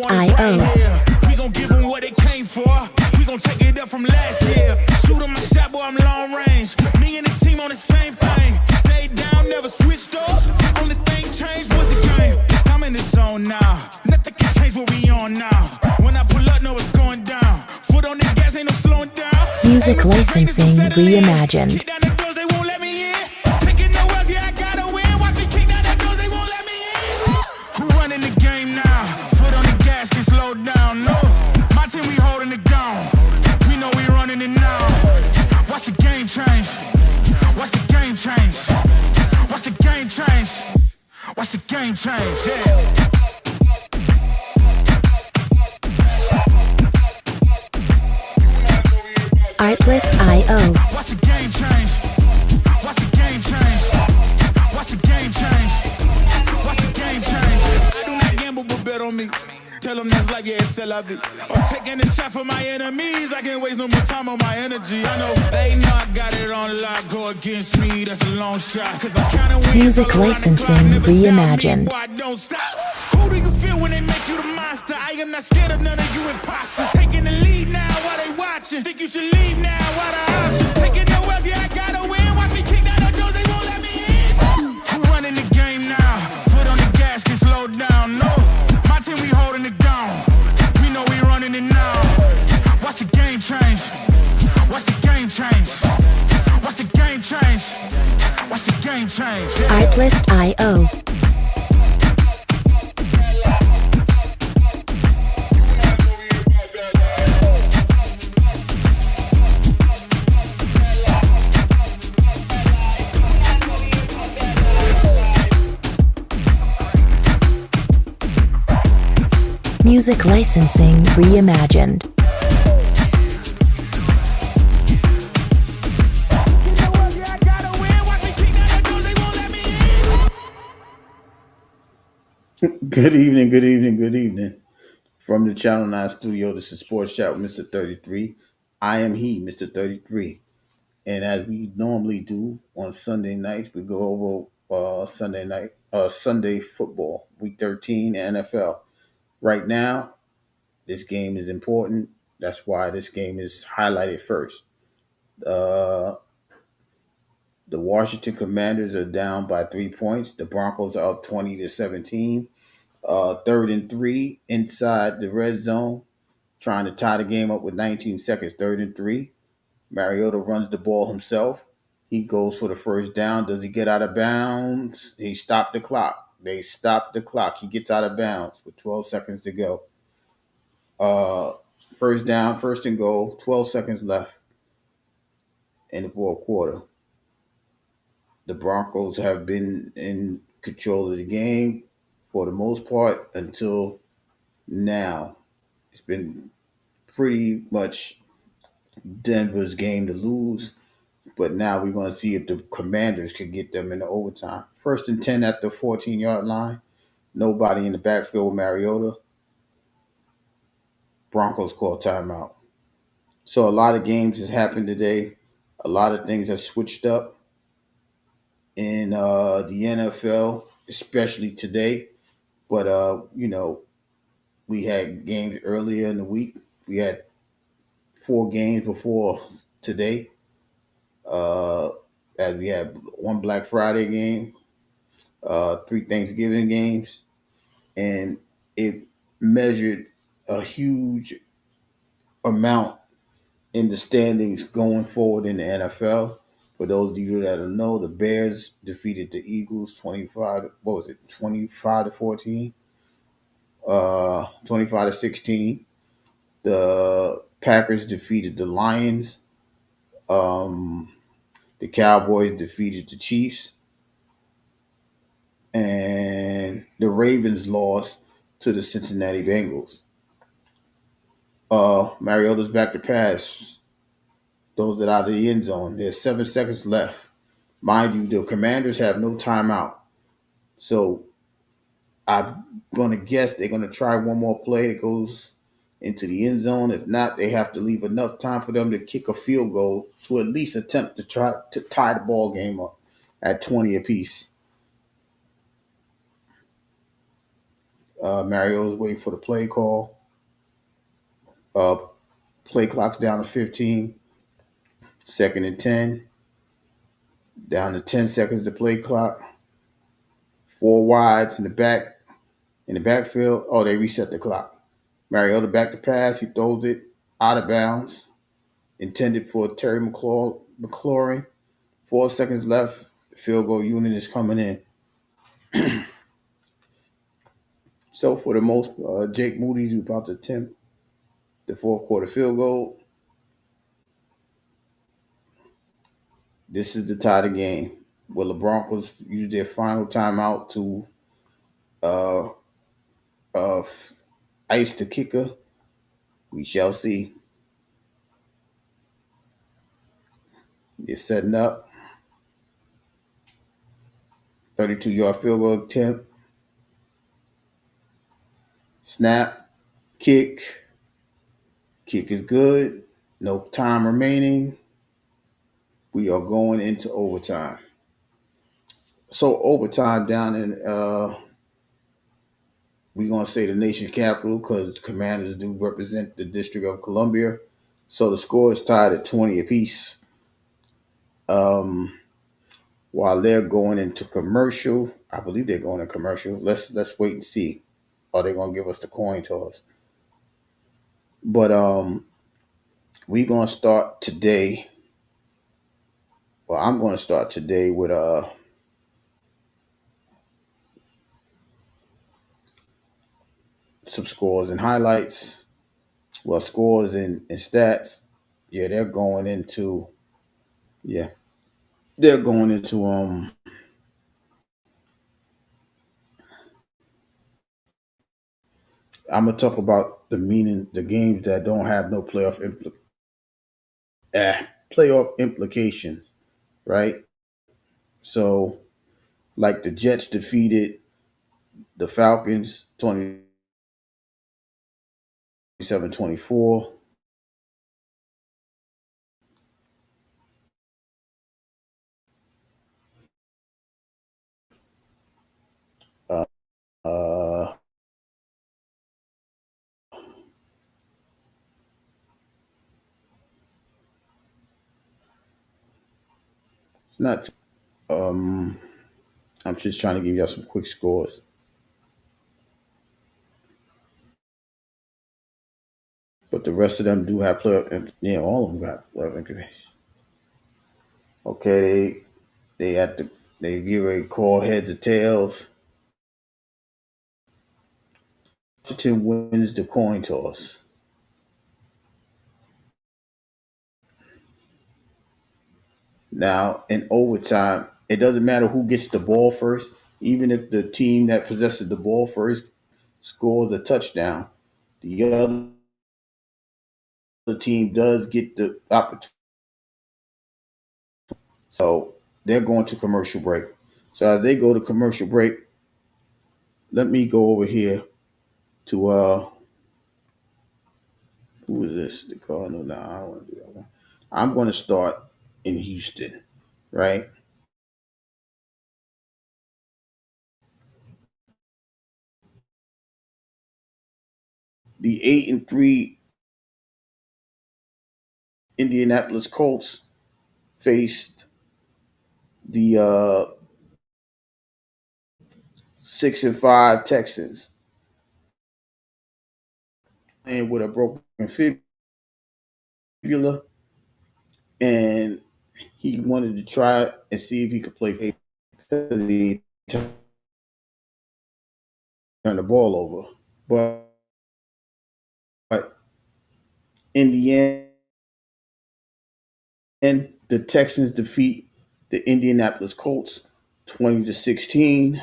Artlist.io. We gon' give them what they came for. We gon' take it up from last year. Shoot 'em my shot, boy, I'm long range. Me and the team on the same thing. Stayed down, never switched up. Only thing changed was the game. I'm in the zone now. Nothing can change what we on now. When I pull up, know it's going down. Foot on the gas, ain't no slowing down. Music licensing reimagined. Kick down the doors, they won't let me in. Taking no else, yeah, I gotta win. Watch me kick down the doors, they won't let me in. Who running the game now? Foot on the gas, can slow down. No, my team, we holding it down. We know we running it now. Watch the game change. Watch the game change. Watch the game change. Watch the game change, yeah. Artlist.io. Watch the game change. Watch the game change. Watch the game change. Watch the game change. I do not gamble, but bet on me. Tell them that's life, yeah, it's still la vie. I'm taking a shot for my enemies. I can't waste no more time on my energy. I know they know I got it on lock. Go against me, that's a long shot. Cause I kinda win. Music licensing reimagined. Boy, I don't stop. Who do you feel when they make you the monster? I am not scared of none of you imposters. Taking the lead now while they watching. Think you should leave now while the option. Taking no else, yeah, I gotta win. Watch me kick down the doors, they won't let me in. Who running the game now? Foot on the gas, can slow down. No, my team, we holding it down. We know we running it now. Watch the game change. Watch the game change. Watch the game change. Watch the game change. Yeah. Artlist.io. Music licensing reimagined. Good evening, good evening, good evening. From the Channel 9 studio, this is Sports Chat with Mr. 33. I am he, Mr. 33. And as we normally do on Sunday nights, we go over Sunday football, week 13, NFL. Right now, this game is important. That's why this game is highlighted first. The Washington Commanders are down by 3 points. The Broncos are up 20-17. 3rd and 3 inside the red zone, trying to tie the game up with 19 seconds. 3rd and 3. Mariota runs the ball himself. He goes for the first down. Does he get out of bounds? He stopped the clock. They stopped the clock. He gets out of bounds with 12 seconds to go. First down, first and goal, 12 seconds left in the fourth quarter. The Broncos have been in control of the game for the most part until now. It's been pretty much Denver's game to lose, but now we're going to see if the Commanders can get them in the overtime. 1st and 10 at the 14-yard line. Nobody in the backfield with Mariota. Broncos call timeout. So a lot of games has happened today. A lot of things have switched up in the NFL, especially today. But, we had games earlier in the week. We had 4 games before today. As we had 1 Black Friday game, 3 Thanksgiving games, and it measured a huge amount in the standings going forward in the NFL. For those of you that don't know, the Bears defeated the Eagles 25-14, 25-16. The Packers defeated the Lions. The Cowboys defeated the Chiefs. And the Ravens lost to the Cincinnati Bengals. Mariota's back to pass. Those that are out of the end zone. There's 7 seconds left. Mind you, the Commanders have no timeout. So I'm going to guess they're going to try one more play that goes into the end zone. If not, they have to leave enough time for them to kick a field goal to at least attempt to try to tie the ball game up at 20 apiece. Mariota's waiting for the play call. Uh, Play clock's down to 15. Second and 10. Down to 10 seconds to play clock. Four wides in the backfield. Oh, they reset the clock. Mariota back to pass. He throws it out of bounds. Intended for Terry McLaurin. 4 seconds left. The field goal unit is coming in. So for the most, Jake Moody's about to attempt the fourth quarter field goal. This is the tie of the game. Will the Broncos use their final timeout to uh, uh, ice the kicker? We shall see. They're setting up. 32-yard field goal attempt. Snap. Kick. Kick is good. No time remaining. We are going into overtime. So overtime down in we're gonna say the nation capital because Commanders do represent the District of Columbia. So the score is tied at 20 apiece. While they're going into commercial, I believe they're going to commercial. Let's wait and see. Are they gonna give us the coin toss? But we're gonna start today. Well, I'm gonna start today with some scores and highlights. Well, scores and stats. Yeah, they're going into yeah. They're going into I'm gonna talk about the games that don't have no playoff implications, right? So, like the Jets defeated the Falcons 27-24. Uh, uh, it's not. Um, I'm just trying to give y'all some quick scores, but the rest of them do have playoff. Yeah, all of them got playoff implications. Okay, they at the they give a call heads or tails. Washington wins the coin toss. Now, in overtime, it doesn't matter who gets the ball first. Even if the team that possesses the ball first scores a touchdown, the other team does get the opportunity. So they're going to commercial break. So as they go to commercial break, let me go over here to who is this? The Cardinal? No, I don't want to do that one. I'm going to start in Houston, right? The 8-3 Indianapolis Colts faced the 6-5 Texans, and with a broken fibula, and he wanted to try and see if he could play because he turned the ball over. But in the end, the Texans defeat the Indianapolis Colts 20-16.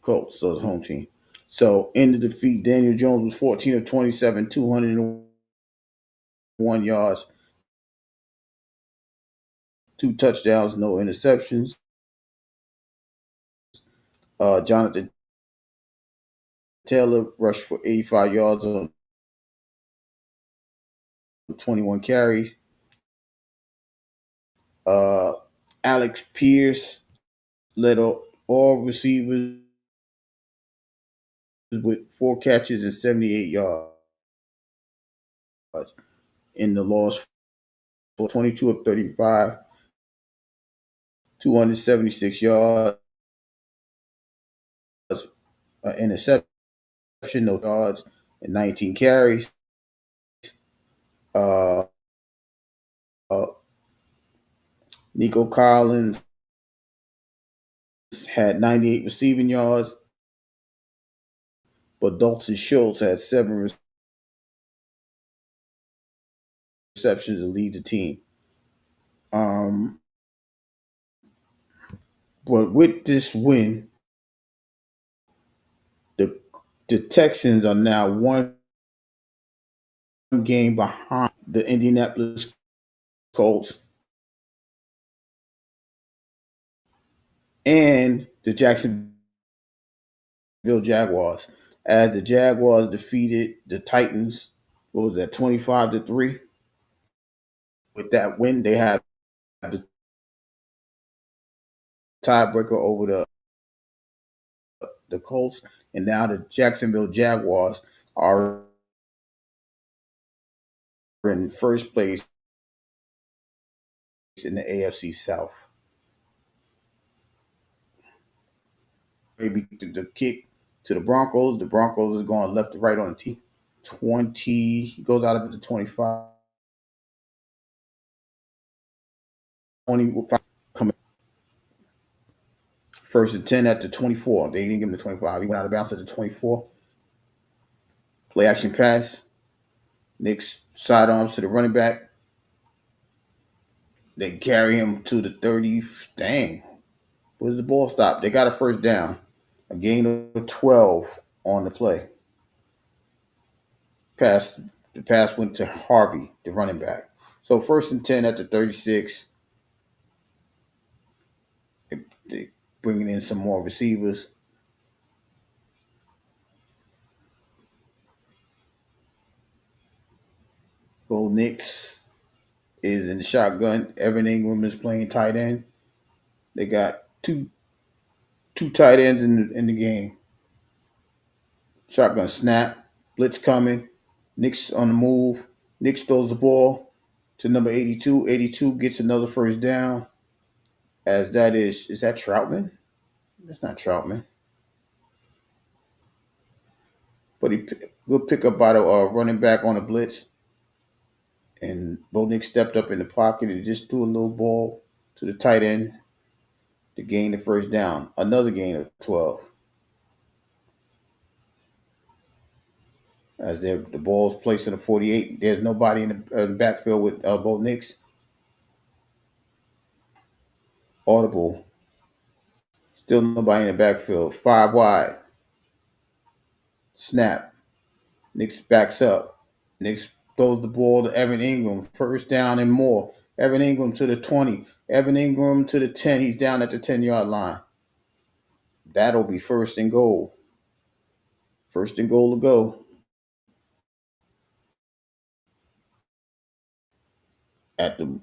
Colts, so the home team. So in the defeat, Daniel Jones was 14 of 27, 201 yards, 2 touchdowns, no interceptions. Jonathan Taylor rushed for 85 yards on 21 carries. Alex Pierce led all receivers with 4 catches and 78 yards in the loss for 22 of 35, 276 yards, interception, no yards, and 19 carries. Uh, uh, Nico Collins had 98 receiving yards, but Dalton Schultz had 7 receptions to lead the team. But with this win, the the Texans are now one game behind the Indianapolis Colts and the Jacksonville Jaguars. As the Jaguars defeated the Titans, what was that, 25-3? With that win, they have the tiebreaker over the Colts, and now the Jacksonville Jaguars are in first place in the AFC South. Maybe the kick to the Broncos. The Broncos is going left to right on the T. 20, he goes out of the 25. 25 coming. First and 10 at the 24. They didn't give him the 25. He went out of bounds at the 24. Play action pass. Nick's sidearms to the running back. They carry him to the 30. Dang. Where's the ball stop? They got a first down. A gain of 12 on the play. The pass went to Harvey, the running back. So first and 10 at the 36. They bringing in some more receivers. Bo Nix is in the shotgun. Evan Ingram is playing tight end. They got two tight ends in the game. Shotgun snap. Blitz coming. Nix on the move. Nix throws the ball to number 82. 82 gets another first down. As that is that Troutman? That's not Troutman. But he will pick up by the running back on a blitz. And Bo Nix stepped up in the pocket and just threw a little ball to the tight end to gain the first down. Another gain of 12. As the ball's placed in the 48, there's nobody in the backfield with Bo Nix. Audible. Still nobody in the backfield. 5 wide. Snap. Nix backs up. Nix throws the ball to Evan Ingram. First down and more. Evan Ingram to the 20. Evan Ingram to the 10. He's down at the 10-yard line. That'll be first and goal. First and goal to go. At the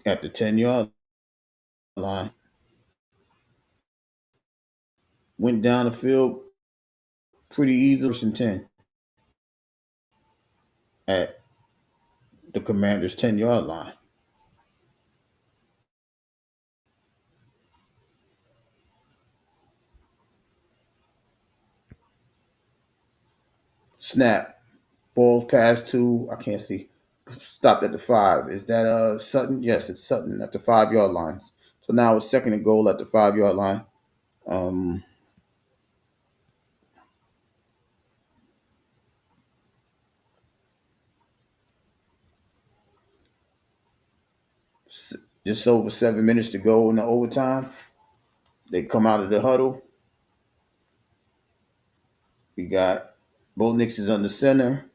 10-yard line. Went down the field pretty easy. First and 10 at the Commanders' 10-yard line. Snap. Ball pass to, I can't see. Stopped at the 5. Is that Sutton? Yes, it's Sutton at the 5-yard line. So now it's second and goal at the 5-yard line. Just over 7 minutes to go in the overtime. They come out of the huddle. We got Bo Nix is on the center.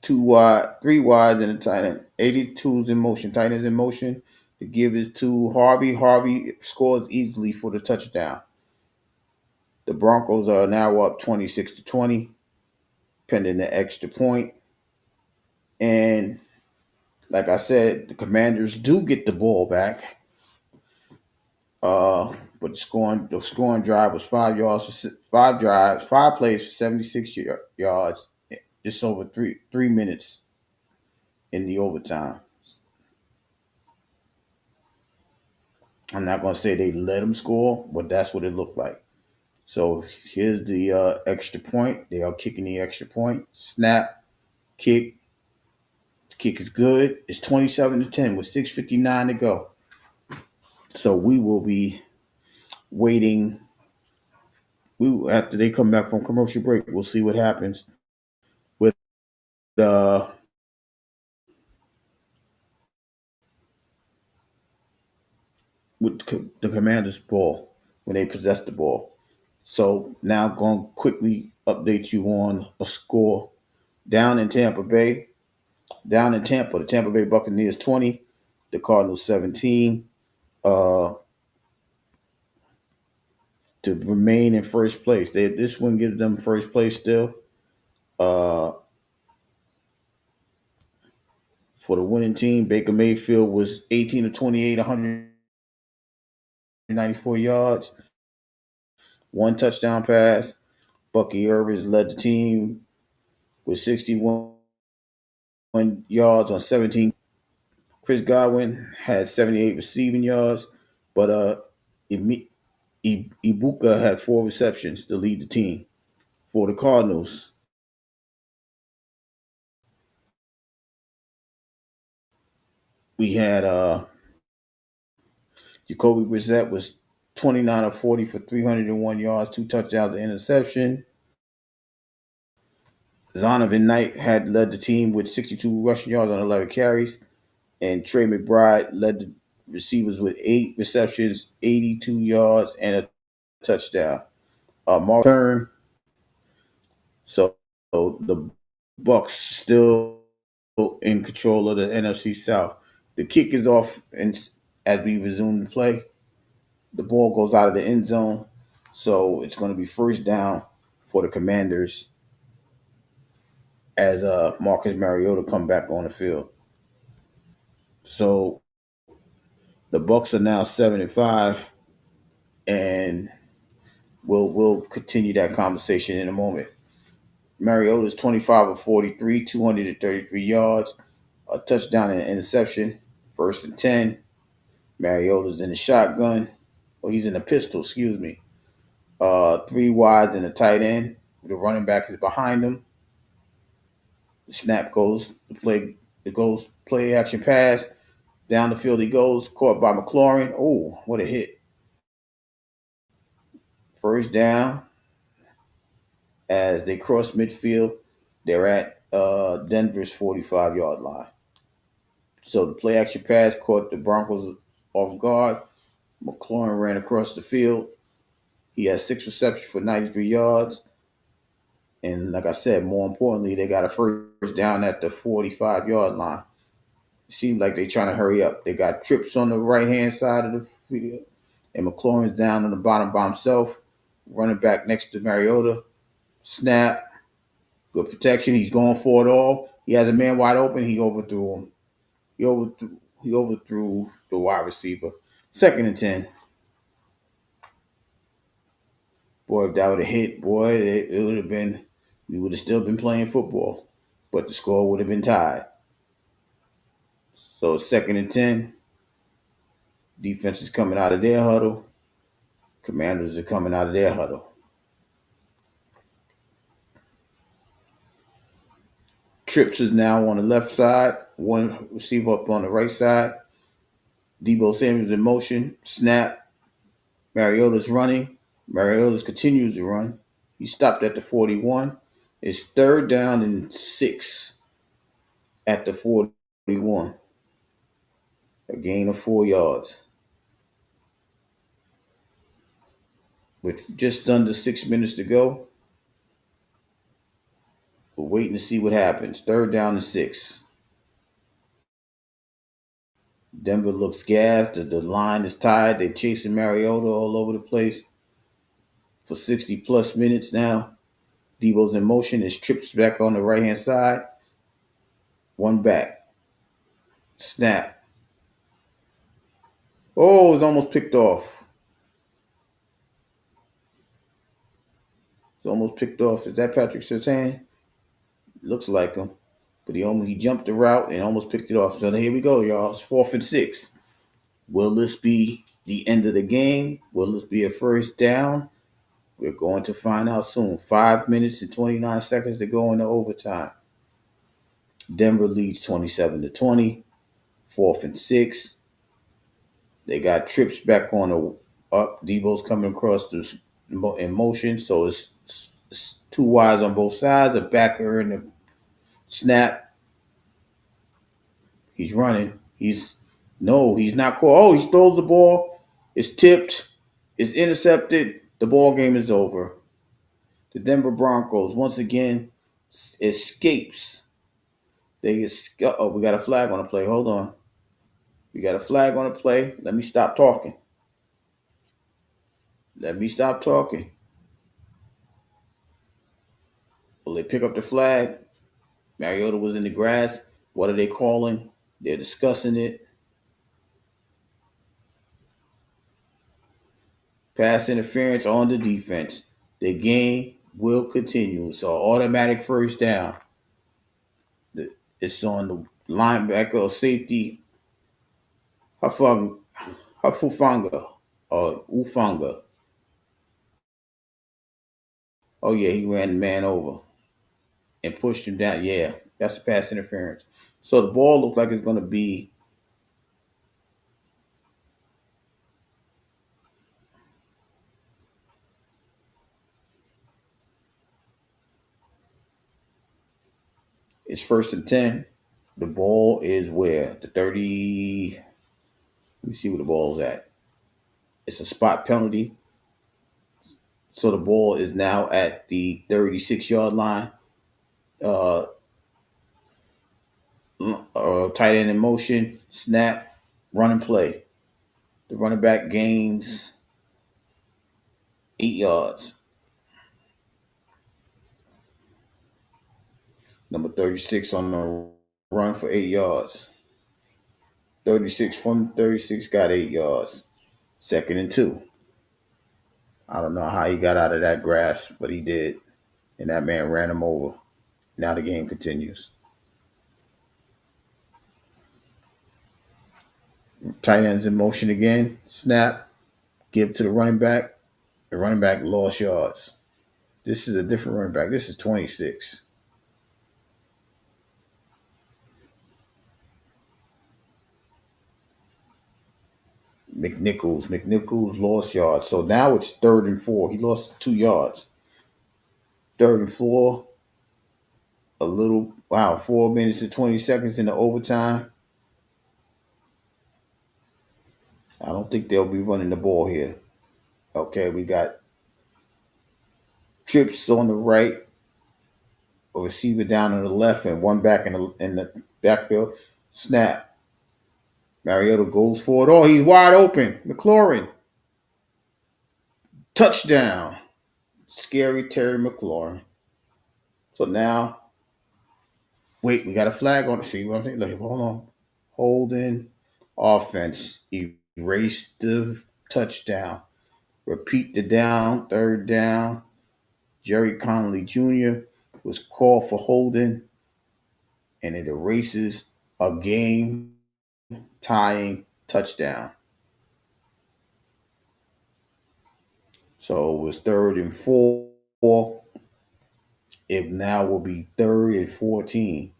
2 wide, 3 wide, and a tight end. 82's in motion. Tight end's in motion. The give is to Harvey. Harvey scores easily for the touchdown. The Broncos are now up 26-20, pending the extra point. And like I said, the Commanders do get the ball back. But the scoring drive was 5 plays for 76 yards, just over three minutes in the overtime. I'm not gonna say they let them score, but that's what it looked like. So here's the extra point. They are kicking the extra point. Snap, kick. The kick is good. It's 27-10 with 6:59 to go. So we will be waiting. After they come back from commercial break, we'll see what happens with uh the Commanders' ball when they possess the ball. So now going to quickly update you on a score down in Tampa Bay. Down in Tampa, the Tampa Bay Buccaneers 20, the Cardinals 17. Uh, to remain in first place, this one gives them first place still. Uh, for the winning team, Baker Mayfield was 18 to 28, 194 yards, one touchdown pass. Bucky Irving led the team with 61 yards on 17. Chris Godwin had 78 receiving yards, but Ibuka had 4 receptions to lead the team. For the Cardinals, we had Jacoby Brissett was 29 of 40 for 301 yards, 2 touchdowns, and interception. Zonovan Knight had led the team with 62 rushing yards on 11 carries, and Trey McBride led the receivers with 8 receptions, 82 yards, and a touchdown. Mark Turn. So the Bucks still in control of the NFC South. The kick is off, and as we resume the play, the ball goes out of the end zone. So it's going to be first down for the Commanders as Marcus Mariota come back on the field. So the Bucks are now 7-5, and we'll continue that conversation in a moment. Mariota's 25 of 43, 233 yards, a touchdown and an interception. First and 10. Mariota's in the shotgun. Well, he's in the pistol, excuse me. 3 wides and a tight end. The running back is behind him. The snap goes, play action pass. Down the field he goes, caught by McLaurin. Oh, what a hit. First down as they cross midfield. They're at Denver's 45-yard line. So the play action pass caught the Broncos off guard. McLaurin ran across the field. He has 6 receptions for 93 yards. And like I said, more importantly, they got a first down at the 45-yard line. It seems like they're trying to hurry up. They got Trips on the right-hand side of the field, and McLaurin's down on the bottom by himself, running back next to Mariota. Snap. Good protection. He's going for it all. He has a man wide open. He overthrew him. He overthrew the wide receiver. Second and 10. Boy, if that would have hit, it would have been, we would have still been playing football, but the score would have been tied. So second and 10. Defense is coming out of their huddle. Commanders are coming out of their huddle. Trips is now on the left side. One receiver up on the right side. Deebo Samuel's in motion. Snap. Mariota's running. Mariota's continues to run. He stopped at the 41. It's third down and 6 at the 41. A gain of 4 yards. With just under 6 minutes to go, we're waiting to see what happens. Third down and 6. Denver looks gassed. The line is tied. They're chasing Mariota all over the place for 60-plus minutes now. Deebo's in motion. His Trips back on the right-hand side. One back. Snap. Oh, it's almost picked off. It's almost picked off. Is that Patrick Surtain? Looks like him. But he jumped the route and almost picked it off. So here we go, y'all. It's 4th and 6. Will this be the end of the game? Will this be a first down? We're going to find out soon. 5 minutes and 29 seconds to go into overtime. Denver leads 27-20. 4th and 6. They got trips back on the up. Debo's coming across in motion, so it's 2 wides on both sides. A backer and a snap. He's running. He's not caught. Oh, he throws the ball. It's tipped. It's intercepted. The ball game is over. The Denver Broncos once again escapes. Oh, we got a flag on the play. Hold on. We got a flag on the play. Let me stop talking. Will they pick up the flag? Mariota was in the grass. What are they calling? They're discussing it. Pass interference on the defense. The game will continue. So automatic first down. It's on the linebacker or safety. Hufanga or Ufanga. Oh yeah, he ran the man over and pushed him down. Yeah, that's a pass interference. So the ball looks like it's going to be it's 1st and 10. The ball is where? The 30. Let me see where the ball's at. It's a spot penalty. So the ball is now at the 36-yard line. Tight end in motion, snap, run and play. The running back gains 8 yards. Number 36 on the run for 8 yards. 36 from 36 got 8 yards. 2nd and 2. I don't know how he got out of that grass, but he did. And that man ran him over. Now the game continues. Tight ends in motion again. Snap. Give to the running back. The running back lost yards. This is a different running back. This is 26. McNichols lost yards. So now it's 3rd and 4. He lost 2 yards. 3rd and 4. 4 minutes and 20 seconds in the overtime. I don't think they'll be running the ball here. Okay, we got trips on the right, a receiver down on the left, and one back in the backfield. Snap. Mariota goes for it. Oh, he's wide open. McLaurin. Touchdown. Scary Terry McLaurin. So now, wait, we got a flag on it. See what I'm saying? Look, hold on. Holding. Offense. Erase the touchdown. Repeat the down. 3rd down. Jerry Conley Jr. was called for holding, and it erases a game-tying touchdown. So it was 3rd and 4. It now will be 3rd and 14.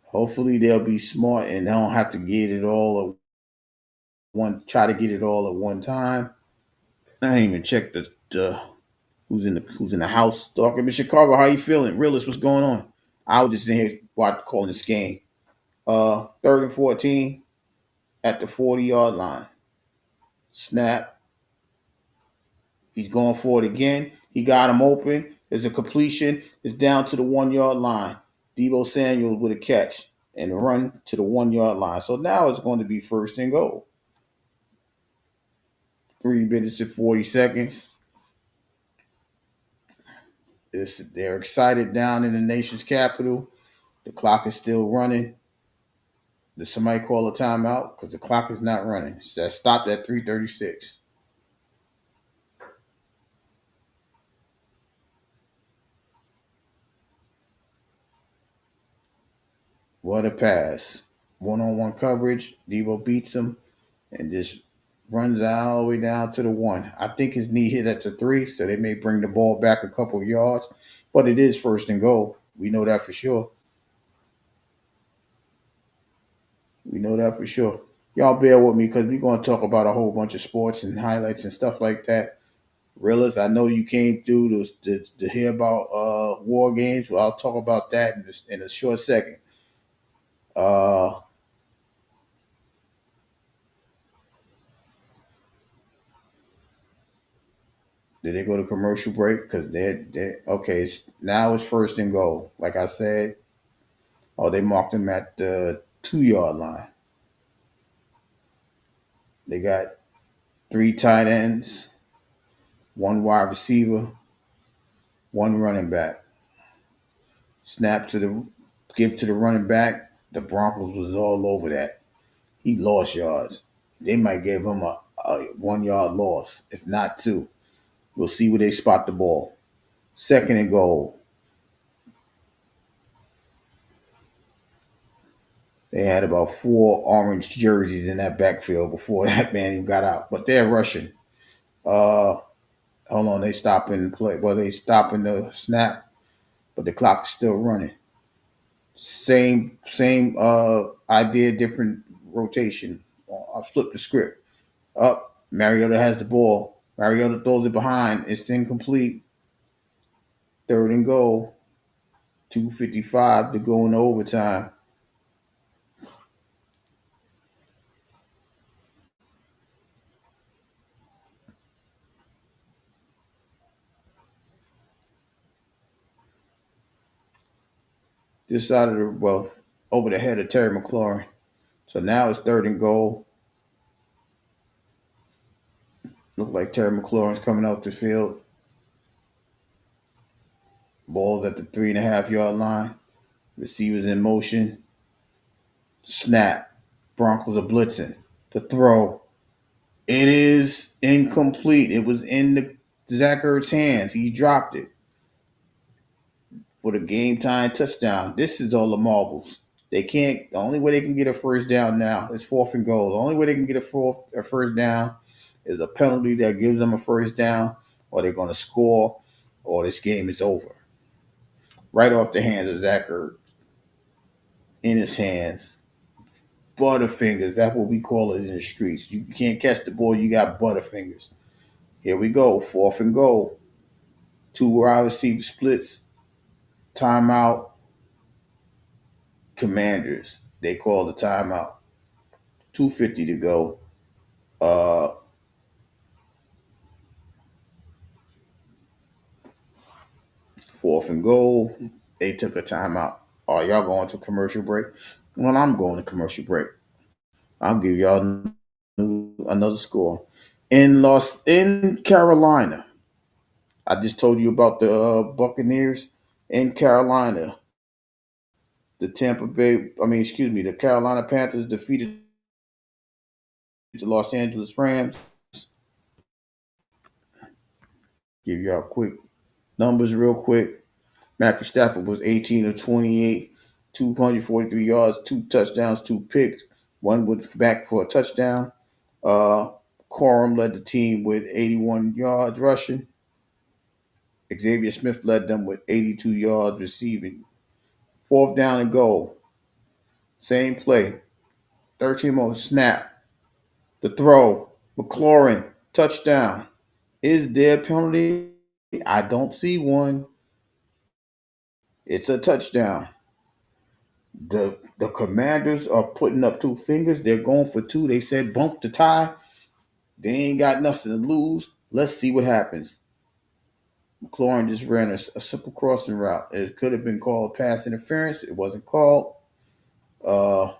Hopefully they'll be smart and they don't have to get it all at try to get it all at one time. I didn't even check the who's in the house talking. In Chicago, how you feeling? Realist, what's going on? I was just in here calling this game. 3rd and 14 at the 40-yard line. Snap. He's going for it again. He got him open. There's a completion. It's down to the 1-yard line. Deebo Samuel with a catch and a run to the 1-yard line. So now it's going to be 1st and goal. 3 minutes and 40 seconds. They're excited down in the nation's capital. The clock is still running. Did somebody call a timeout? Because the clock is not running. So that stopped at 3:36. What a pass. One-on-one coverage. Debo beats him and just runs all the way down to the one. I think his knee hit at the three, so they may bring the ball back a couple of yards. But it is first and goal. We know that for sure. We know that for sure. Y'all bear with me because we're going to talk about a whole bunch of sports and highlights and stuff like that. Realist, I know you came through to hear about war games. Well, I'll talk about that in a short second. Uh, did they go to commercial break? Because they're okay. Now it's first and goal. Like I said, they marked them at the 2 yard line. They got 3 tight ends, 1 wide receiver, 1 running back. Snap to the give to the running back. The Broncos was all over that. He lost yards. They might give him a 1 yard loss, if not two. We'll see where they spot the ball. Second and goal. They had about 4 orange jerseys in that backfield before that man even got out. But they're rushing. Hold on, they stopping the play. Well, they stopping the snap, but the clock is still running. Same idea, different rotation. I flipped the script. Up, Mariota has the ball. Mariota throws it behind. It's incomplete. Third and goal. 2:55 to go in overtime. This side of over the head of Terry McLaurin. So now it's third and goal. Look like Terry McLaurin's coming out the field. Ball's at the 3.5 yard line. Receivers in motion. Snap. Broncos are blitzing. The throw. It is incomplete. It was in Zach Ertz's hands. He dropped it for the game time touchdown. This is all the marbles. They can't. The only way they can get a first down now is fourth and goal. The only way they can get a first down is a penalty that gives them a first down, or they're going to score, or this game is over. Right off the hands of Zach Ertz. In his hands. Butterfingers. That's what we call it in the streets. You can't catch the ball. You got butterfingers. Here we go. Fourth and goal. 2 wide receiver splits. Timeout. Commanders. They call the timeout. 2:50 to go. Fourth and goal. They took a timeout. Are y'all going to commercial break? Well, I'm going to commercial break. I'll give y'all another score. In Carolina, I just told you about the Buccaneers in Carolina. The the Carolina Panthers defeated the Los Angeles Rams. Give y'all quick numbers real quick. Matthew Stafford was 18 of 28, 243 yards, 2 touchdowns, 2 picks. One went back for a touchdown. Corum led the team with 81 yards rushing. Xavier Smith led them with 82 yards receiving. Fourth down and goal. Same play. 13 more snap. The throw. McLaurin. Touchdown. Is there a penalty? I don't see one. It's a touchdown. The Commanders are putting up 2 fingers. They're going for 2. They said bump the tie. They ain't got nothing to lose. Let's see what happens. McLaurin just ran a simple crossing route. It could have been called pass interference. It wasn't called. The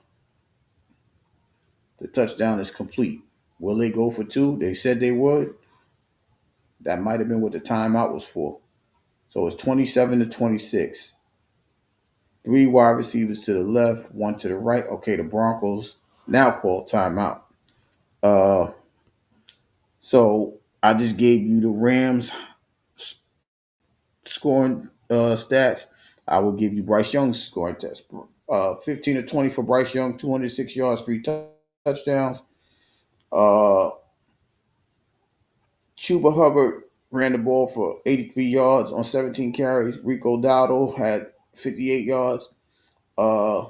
touchdown is complete. Will they go for 2? They said they would. That might have been what the timeout was for. So it's 27 to 26. 3 wide receivers to the left, 1 to the right. Okay, the Broncos now call timeout. So I just gave you the Rams scoring stats. I will give you Bryce Young's scoring 15 to 20 for Bryce Young, 206 yards, three touchdowns. Uh, Chuba Hubbard ran the ball for 83 yards on 17 carries. Rico Dowdle had 58 yards. Uh,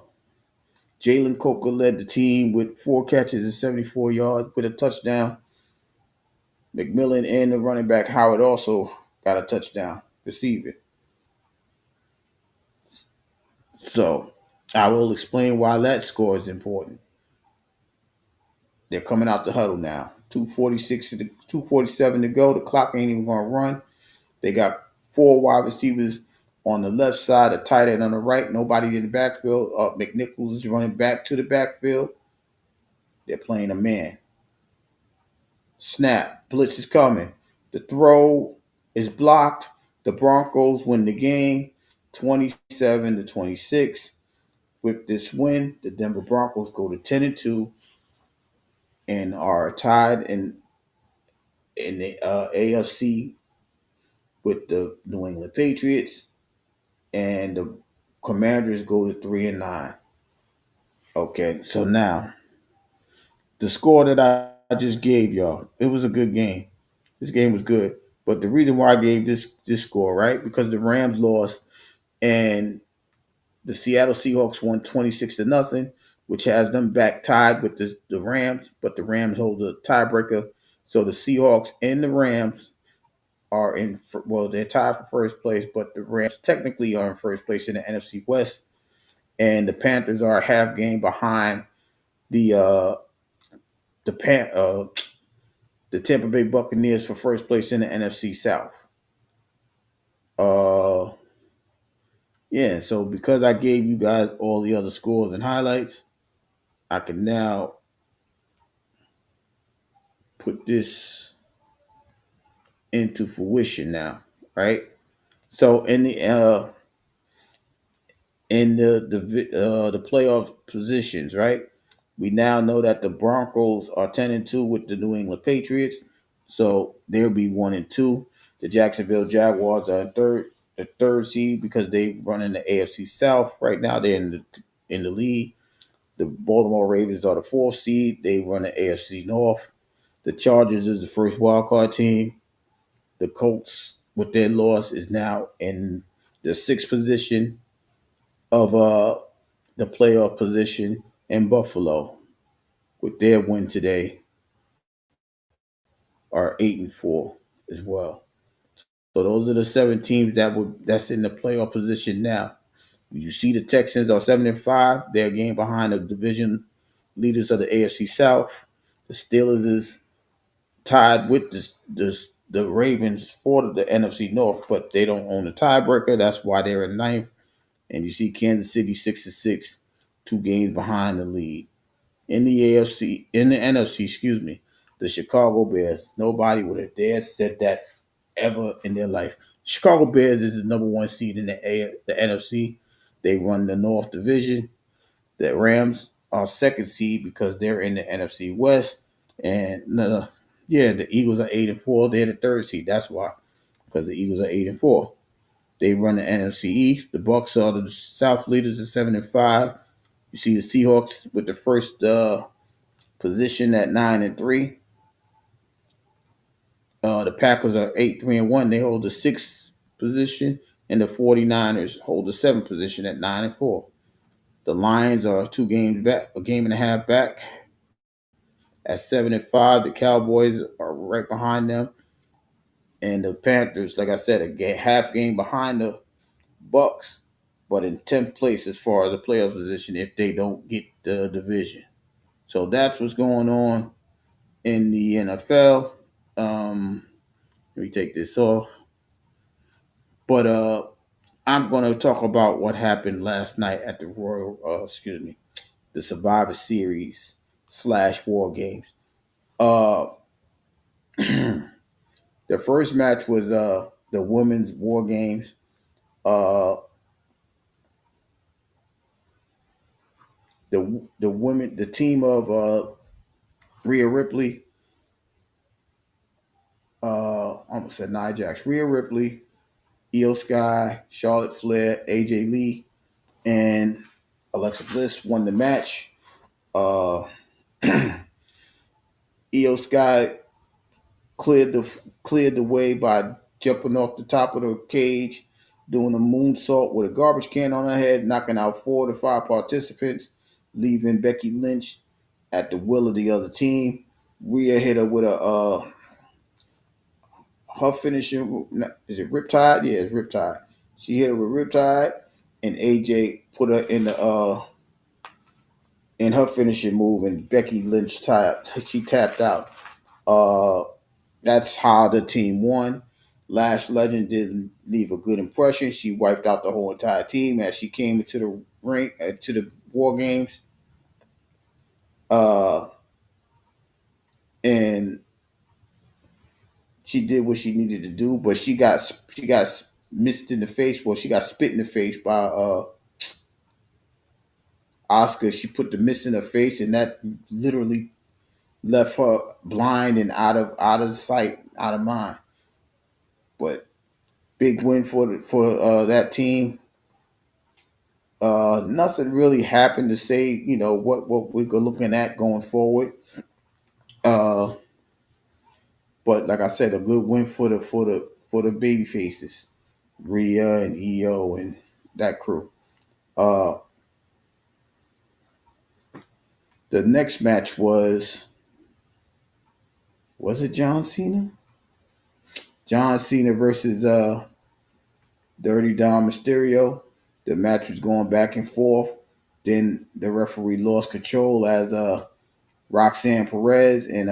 Jalen Coker led the team with 4 catches and 74 yards with a touchdown. McMillan and the running back Howard also got a touchdown receiving. So I will explain why that score is important. They're coming out the huddle now. 247 to go. The clock ain't even gonna run. They got 4 wide receivers on the left side, a tight end on the right, nobody in the backfield. McNichols is running back to the backfield. They're playing a man. Snap. Blitz is coming. The throw is blocked. The Broncos win the game 27 to 26. With this win, the Denver Broncos go to 10-2 and are tied in the AFC with the New England Patriots, and the Commanders go to 3-9. Okay, so now the score that I just gave y'all, it was a good game. This game was good, but the reason why I gave this score, right, because the Rams lost and the Seattle Seahawks won 26-0, which has them back tied with the Rams, but the Rams hold the tiebreaker. So the Seahawks and the Rams are they're tied for first place, but the Rams technically are in first place in the NFC West, and the Panthers are a half game behind the Tampa Bay Buccaneers for first place in the NFC South. Yeah, so because I gave you guys all the other scores and highlights, I can now put this into fruition now, right? So in the playoff positions, right? We now know that the Broncos are 10-2 with the New England Patriots, so they'll be 1-2. The Jacksonville Jaguars are the third seed because they run in the AFC South right now. They're in the lead. The Baltimore Ravens are the fourth seed. They run the AFC North. The Chargers is the first wild card team. The Colts, with their loss, is now in the sixth position of the playoff position, and Buffalo, with their win today, are 8-4 as well. So those are the 7 teams that's in the playoff position now. You see the Texans are 7-5. They're a game behind the division leaders of the AFC South. The Steelers is tied with the Ravens for the NFC North, but they don't own the tiebreaker. That's why they're in ninth. And you see Kansas City 6-6, 2 games behind the lead. In the NFC, excuse me, the Chicago Bears. Nobody would have dared said that ever in their life. Chicago Bears is the number 1 seed in the NFC. They run the North Division. The Rams are second seed because they're in the NFC West. And the Eagles are 8-4. They're the third seed. That's why, because the Eagles are 8-4. They run the NFC East. The Bucs are the South leaders at 7-5. You see the Seahawks with the first position at 9-3. The Packers are 8-3-1. They hold the 6th position, and the 49ers hold the 7th position at 9-4. The Lions are 2 games back, a game and a half back at 7-5. The Cowboys are right behind them, and the Panthers, like I said, half game behind the Bucs, but in 10th place as far as a playoff position if they don't get the division. So that's what's going on in the NFL. Let me take this off. But I'm going to talk about what happened last night at the the Survivor Series / War Games. The first match was the women's War Games. The women, the team of Rhea Ripley, I almost said Nia Jax, Rhea Ripley, Io Sky, Charlotte Flair, AJ Lee, and Alexa Bliss won the match. Uh, Io Sky cleared the way by jumping off the top of the cage, doing a moonsault with a garbage can on her head, knocking out 4 to 5 participants, leaving Becky Lynch at the will of the other team. Rhea hit her with a her finishing, is it Riptide? Yeah, it's Riptide. She hit her with Riptide, and AJ put her in her finishing move, and Becky Lynch tapped out. Uh, that's how the team won. Lash Legend did leave a good impression. She wiped out the whole entire team as she came into the ring to the War Games, and she did what she needed to do. But she got missed in the face. Well, she got spit in the face by Oscar. She put the mist in her face, and that literally left her blind and out of sight, out of mind. But big win for that team. Nothing really happened to say, what we're looking at going forward. Uh, but like I said, a good win for the baby faces, Rhea and EO and that crew. Uh, the next match was it John Cena? John Cena versus Dirty Dom Mysterio. The match was going back and forth. Then the referee lost control as Roxanne Perez and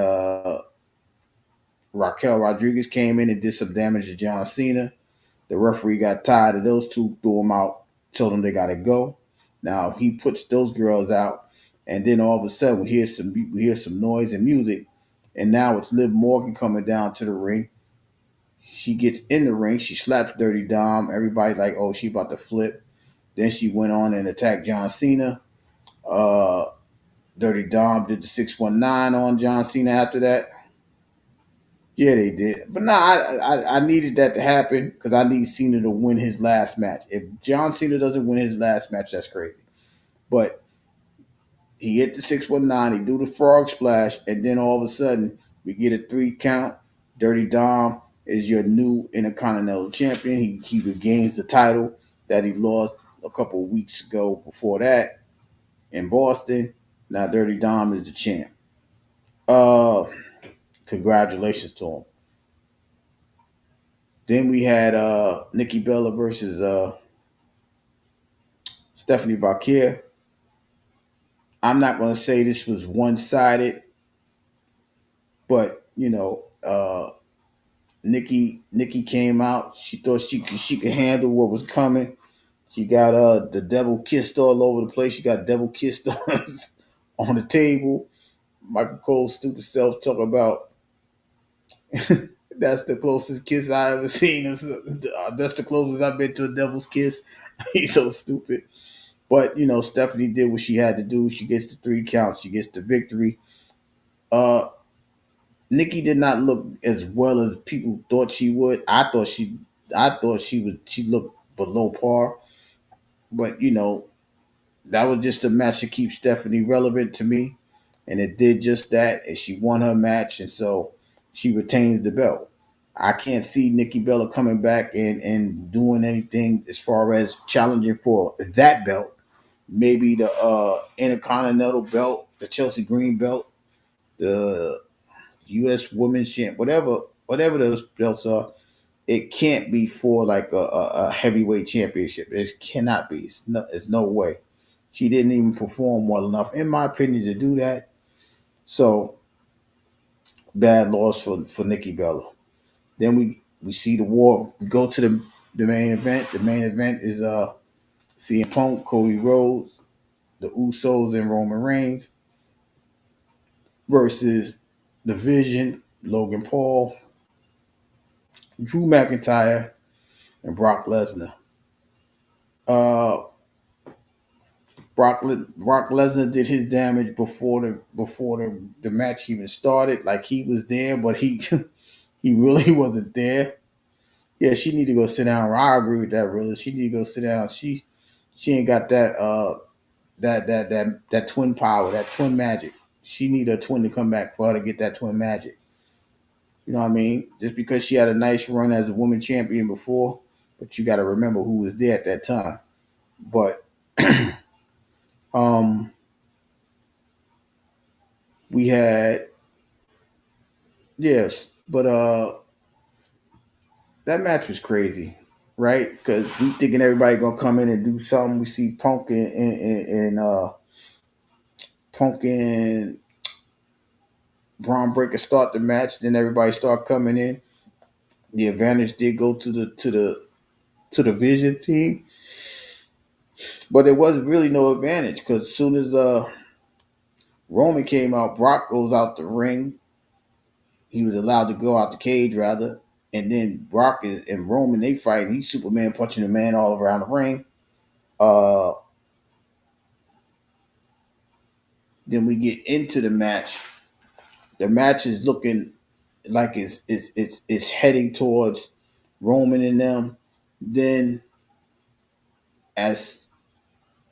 Raquel Rodriguez came in and did some damage to John Cena. The referee got tired of those two, threw them out, told them they got to go. Now he puts those girls out, and then all of a sudden we hear some noise and music, and now it's Liv Morgan coming down to the ring. She gets in the ring, she slaps Dirty Dom. Everybody's like, "Oh, she about to flip." Then she went on and attacked John Cena. Dirty Dom did the 619 on John Cena after that. Yeah, they did. But I needed that to happen because I need Cena to win his last match. If John Cena doesn't win his last match, that's crazy. But he hit the 619, he do the frog splash, and then all of a sudden we get a 3 count. Dirty Dom is your new Intercontinental Champion. He regains the title that he lost a couple of weeks ago before that in Boston. Now Dirty Dom is the champ. Congratulations to him. Then we had Nikki Bella versus Stephanie Valkyrie. I'm not going to say this was one-sided, but Nikki came out. She thought she could handle what was coming. She got the devil kissed all over the place. She got devil kissed on the table. Michael Cole's stupid self talk about that's the closest kiss I ever seen. That's the closest I've been to a devil's kiss. He's so stupid. But Stephanie did what she had to do. She gets the 3 counts. She gets the victory. Nikki did not look as well as people thought she would. I thought she looked below par. But that was just a match to keep Stephanie relevant to me, and it did just that. And she won her match, and so she retains the belt. I can't see Nikki Bella coming back and doing anything as far as challenging for that belt. Maybe the Intercontinental belt, the Chelsea Green belt, the U.S. Women's Champ, whatever those belts are. It can't be for like a heavyweight championship. It cannot be. It's no way. She didn't even perform well enough, in my opinion, to do that. So bad loss for Nikki Bella. Then we see the war. We go to the main event. The main event is CM Punk, Cody Rhodes, the Usos, and Roman Reigns versus The Vision, Logan Paul, Drew McIntyre, and Brock Lesnar. Brock Lesnar did his damage before the match even started. Like he was there, but he he really wasn't there. Yeah, she need to go sit down. I agree with that. Really, she need to go sit down. She ain't got that that twin power, that twin magic. She need a twin to come back for her to get that twin magic. You know what I mean? Just because she had a nice run as a woman champion before, but you got to remember who was there at that time. But um, we had yes, but that match was crazy, right? Because we thinking everybody gonna come in and do something. We see Punk and Braun Breaker start the match. Then everybody start coming in. The advantage did go to the Vision team, but there was really no advantage because as soon as Roman came out, Brock goes out the ring. He was allowed to go out the cage rather, and then and Roman they fight. He's Superman punching the man all around the ring. Uh, then we get into the match. The match is looking like it's heading towards Roman and them. Then as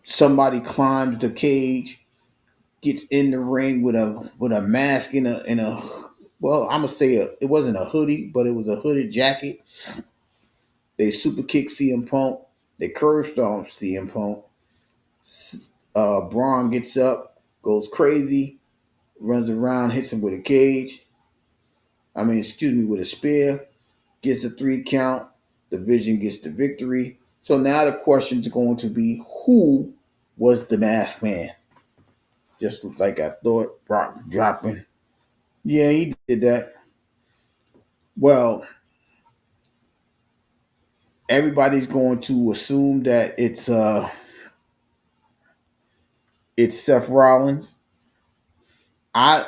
somebody climbs the cage, gets in the ring with a mask in a well, I'm gonna say it wasn't a hoodie, but it was a hooded jacket. They super kick CM Punk. They curve stomp CM Punk. Braun gets up, goes crazy, runs around, hits him with a cage. Excuse me, with a spear. Gets the 3 count. The Vision gets the victory. So now the question is going to be who was the masked man? Just like I thought, Brock dropping. Yeah, he did that. Well, everybody's going to assume that it's Seth Rollins. I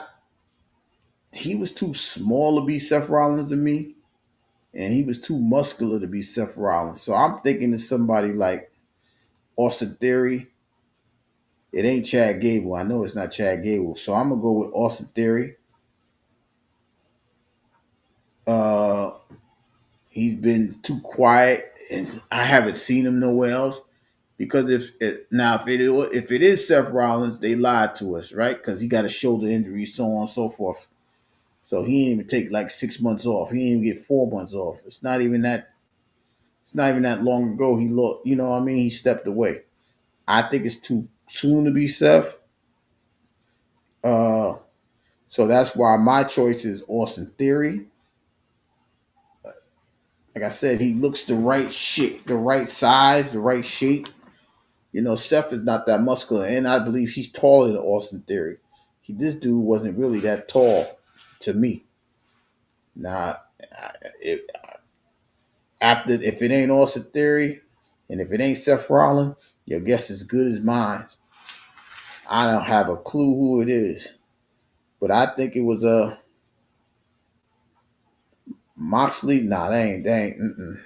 He was too small to be Seth Rollins to me, and he was too muscular to be Seth Rollins. So I'm thinking of somebody like Austin Theory. It ain't Chad Gable. I know it's not Chad Gable. So I'm gonna go with Austin Theory. Uh, he's been too quiet, and I haven't seen him nowhere else. Because if it is Seth Rollins, they lied to us, right? Because he got a shoulder injury, so on and so forth. So he didn't even take like 6 months off. He didn't even get 4 months off. It's not even that. It's not even that long ago. He looked. You know what I mean? He stepped away. I think it's too soon to be Seth. Uh, so that's why my choice is Austin Theory. Like I said, he looks the right shape, the right size, the right shape. Seth is not that muscular, and I believe he's taller than Austin Theory. This dude wasn't really that tall to me. Now, if, if it ain't Austin Theory, and if it ain't Seth Rollins, your guess is as good as mine. I don't have a clue who it is, but I think it was Moxley. Nah, they ain't.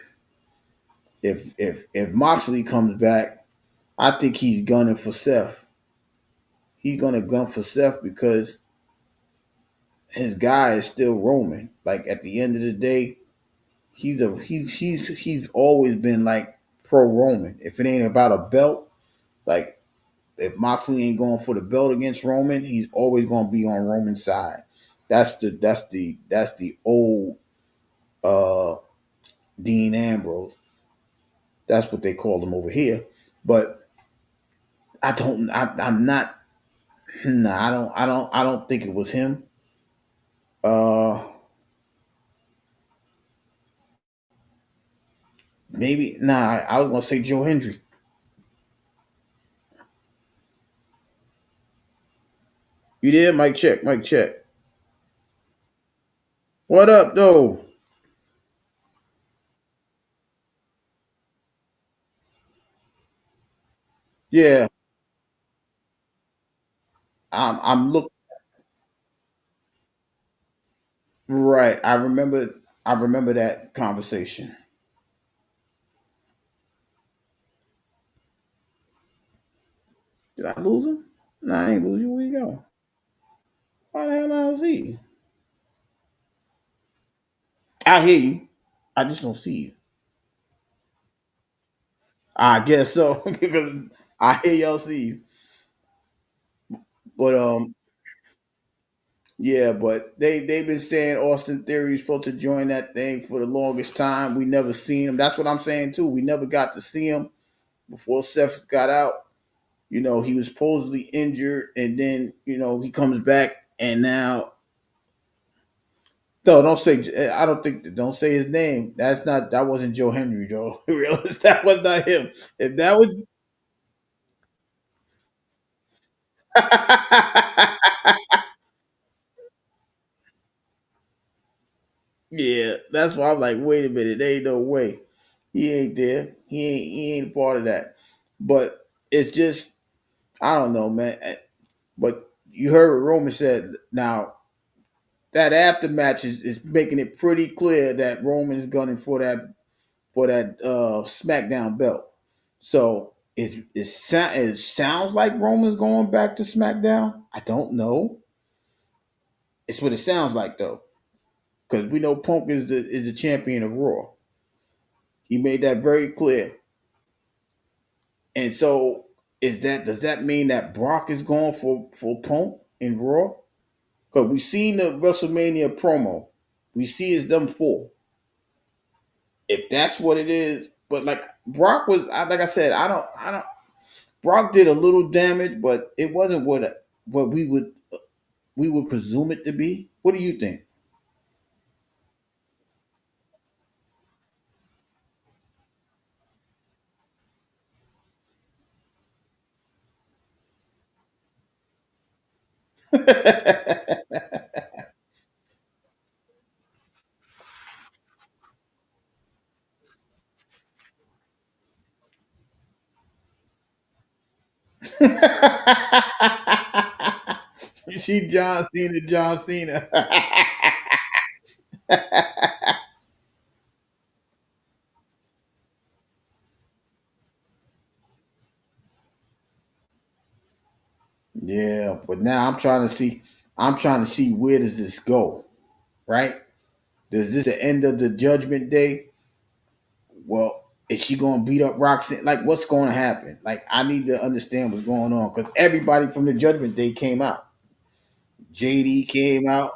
If Moxley comes back, I think he's gunning for Seth. He's gonna gun for Seth because his guy is still Roman. Like at the end of the day, he's always been like pro Roman. If it ain't about a belt, like if Moxley ain't going for the belt against Roman, he's always gonna be on Roman's side. That's the old uh, Dean Ambrose. That's what they call him over here. But I'm not. Nah, I don't think it was him. Uh, maybe. Nah, I was gonna say Joe Hendry. You did? Mike check. Mike check. What up, though? Yeah, I'm look right. I remember that conversation. Did I lose him? No, I ain't lose you. Where you go? Why the hell I don't see you? I hear you. I just don't see you. I guess so because I hear y'all see you. But yeah, but they've been saying Austin Theory is supposed to join that thing for the longest time. We never seen him. That's what I'm saying too. We never got to see him before Seth got out. You know, he was supposedly injured, and then he comes back, and now no, don't say. I don't think. Don't say his name. That's not. That wasn't Joe Henry, Joe. Realize that was not him. If that was, yeah, that's why I'm like, wait a minute. There ain't no way. He ain't there. He ain't part of that. But it's just, I don't know, man. But you heard what Roman said. Now that aftermatch is making it pretty clear that Roman is gunning for that SmackDown belt. So it sounds like Roman's going back to SmackDown. I don't know. It's what it sounds like though, because we know Punk is the champion of Raw. He made that very clear. And so does that mean that Brock is going for Punk in Raw? Because we seen the WrestleMania promo. We see it's them four. If that's what it is, but like Brock was, like I said, I don't. Brock did a little damage, but it wasn't what we would presume it to be. What do you think? She John Cena, John Cena. Yeah, but now I'm trying to see. I'm trying to see where does this go, right? Does this the end of the Judgment Day? Well, is she going to beat up Roxanne? Like, what's going to happen? Like, I need to understand what's going on because everybody from the Judgment Day came out. JD came out.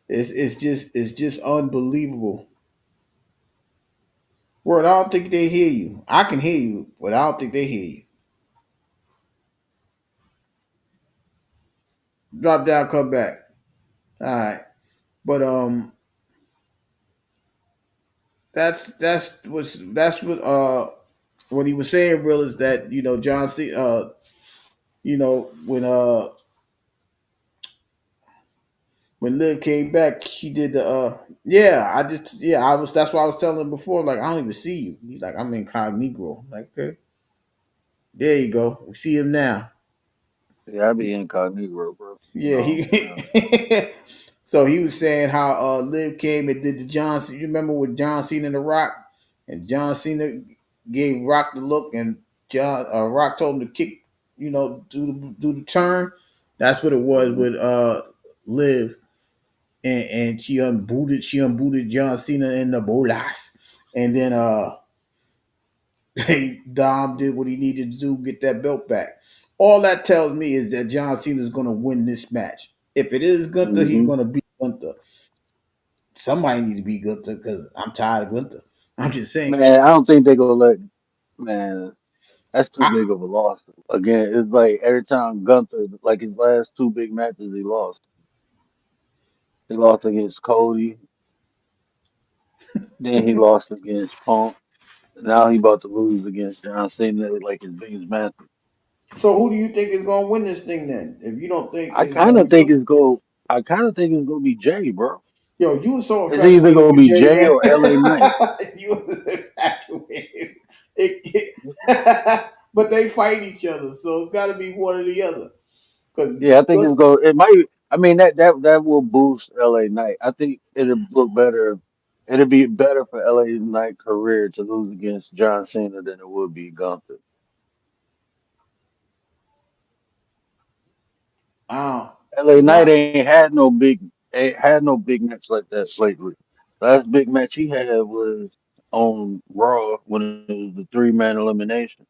it's just unbelievable. Word, I don't think they hear you. I can hear you, but I don't think they hear you. Drop down, come back. All right, but that's what he was saying. Real is that John C. When Liv came back, she did the yeah. I was that's why I was telling him before. Like I don't even see you. He's like I'm incognito. I'm like okay, there you go. We see him now. Yeah, I be incognito, bro. You Yeah, know, he. So he was saying how Liv came and did the John Cena. You remember with John Cena and The Rock, and John Cena gave Rock the look, and John Rock told him to kick, do the turn. That's what it was hmm with Liv, and she unbooted John Cena in the bolas, and then Dom did what he needed to do, get that belt back. All that tells me is that John Cena is going to win this match. If it is Gunther, he's hmm going to beat Gunther. Somebody needs to beat Gunther because I'm tired of Gunther. I'm just saying. Man, I don't think they gonna let. Man, that's too I, big of a loss. Again, it's like every time Gunther, like his last two big matches, he lost. He lost against Cody, then he lost against Punk. Now he about to lose against John Cena, like his biggest match. so who do you think is going to win this thing then? If you don't think I it's going kind to of be think Gunther, it's go. I kind of think it's gonna be Jay, bro. yo, you were so It's either infatuated gonna with be Jay, Jay man. or LA Knight. You were infatuated. But they fight each other, so it's got to be one or the other. Because Yeah, I think it's go. It might. I mean, that will boost LA Knight. I think it'll look better. It'll be better for LA Knight career to lose against John Cena than it would be Gunther. LA Knight not ain't had no big match like that lately. Last big match he had was on Raw when it was the 3-man elimination.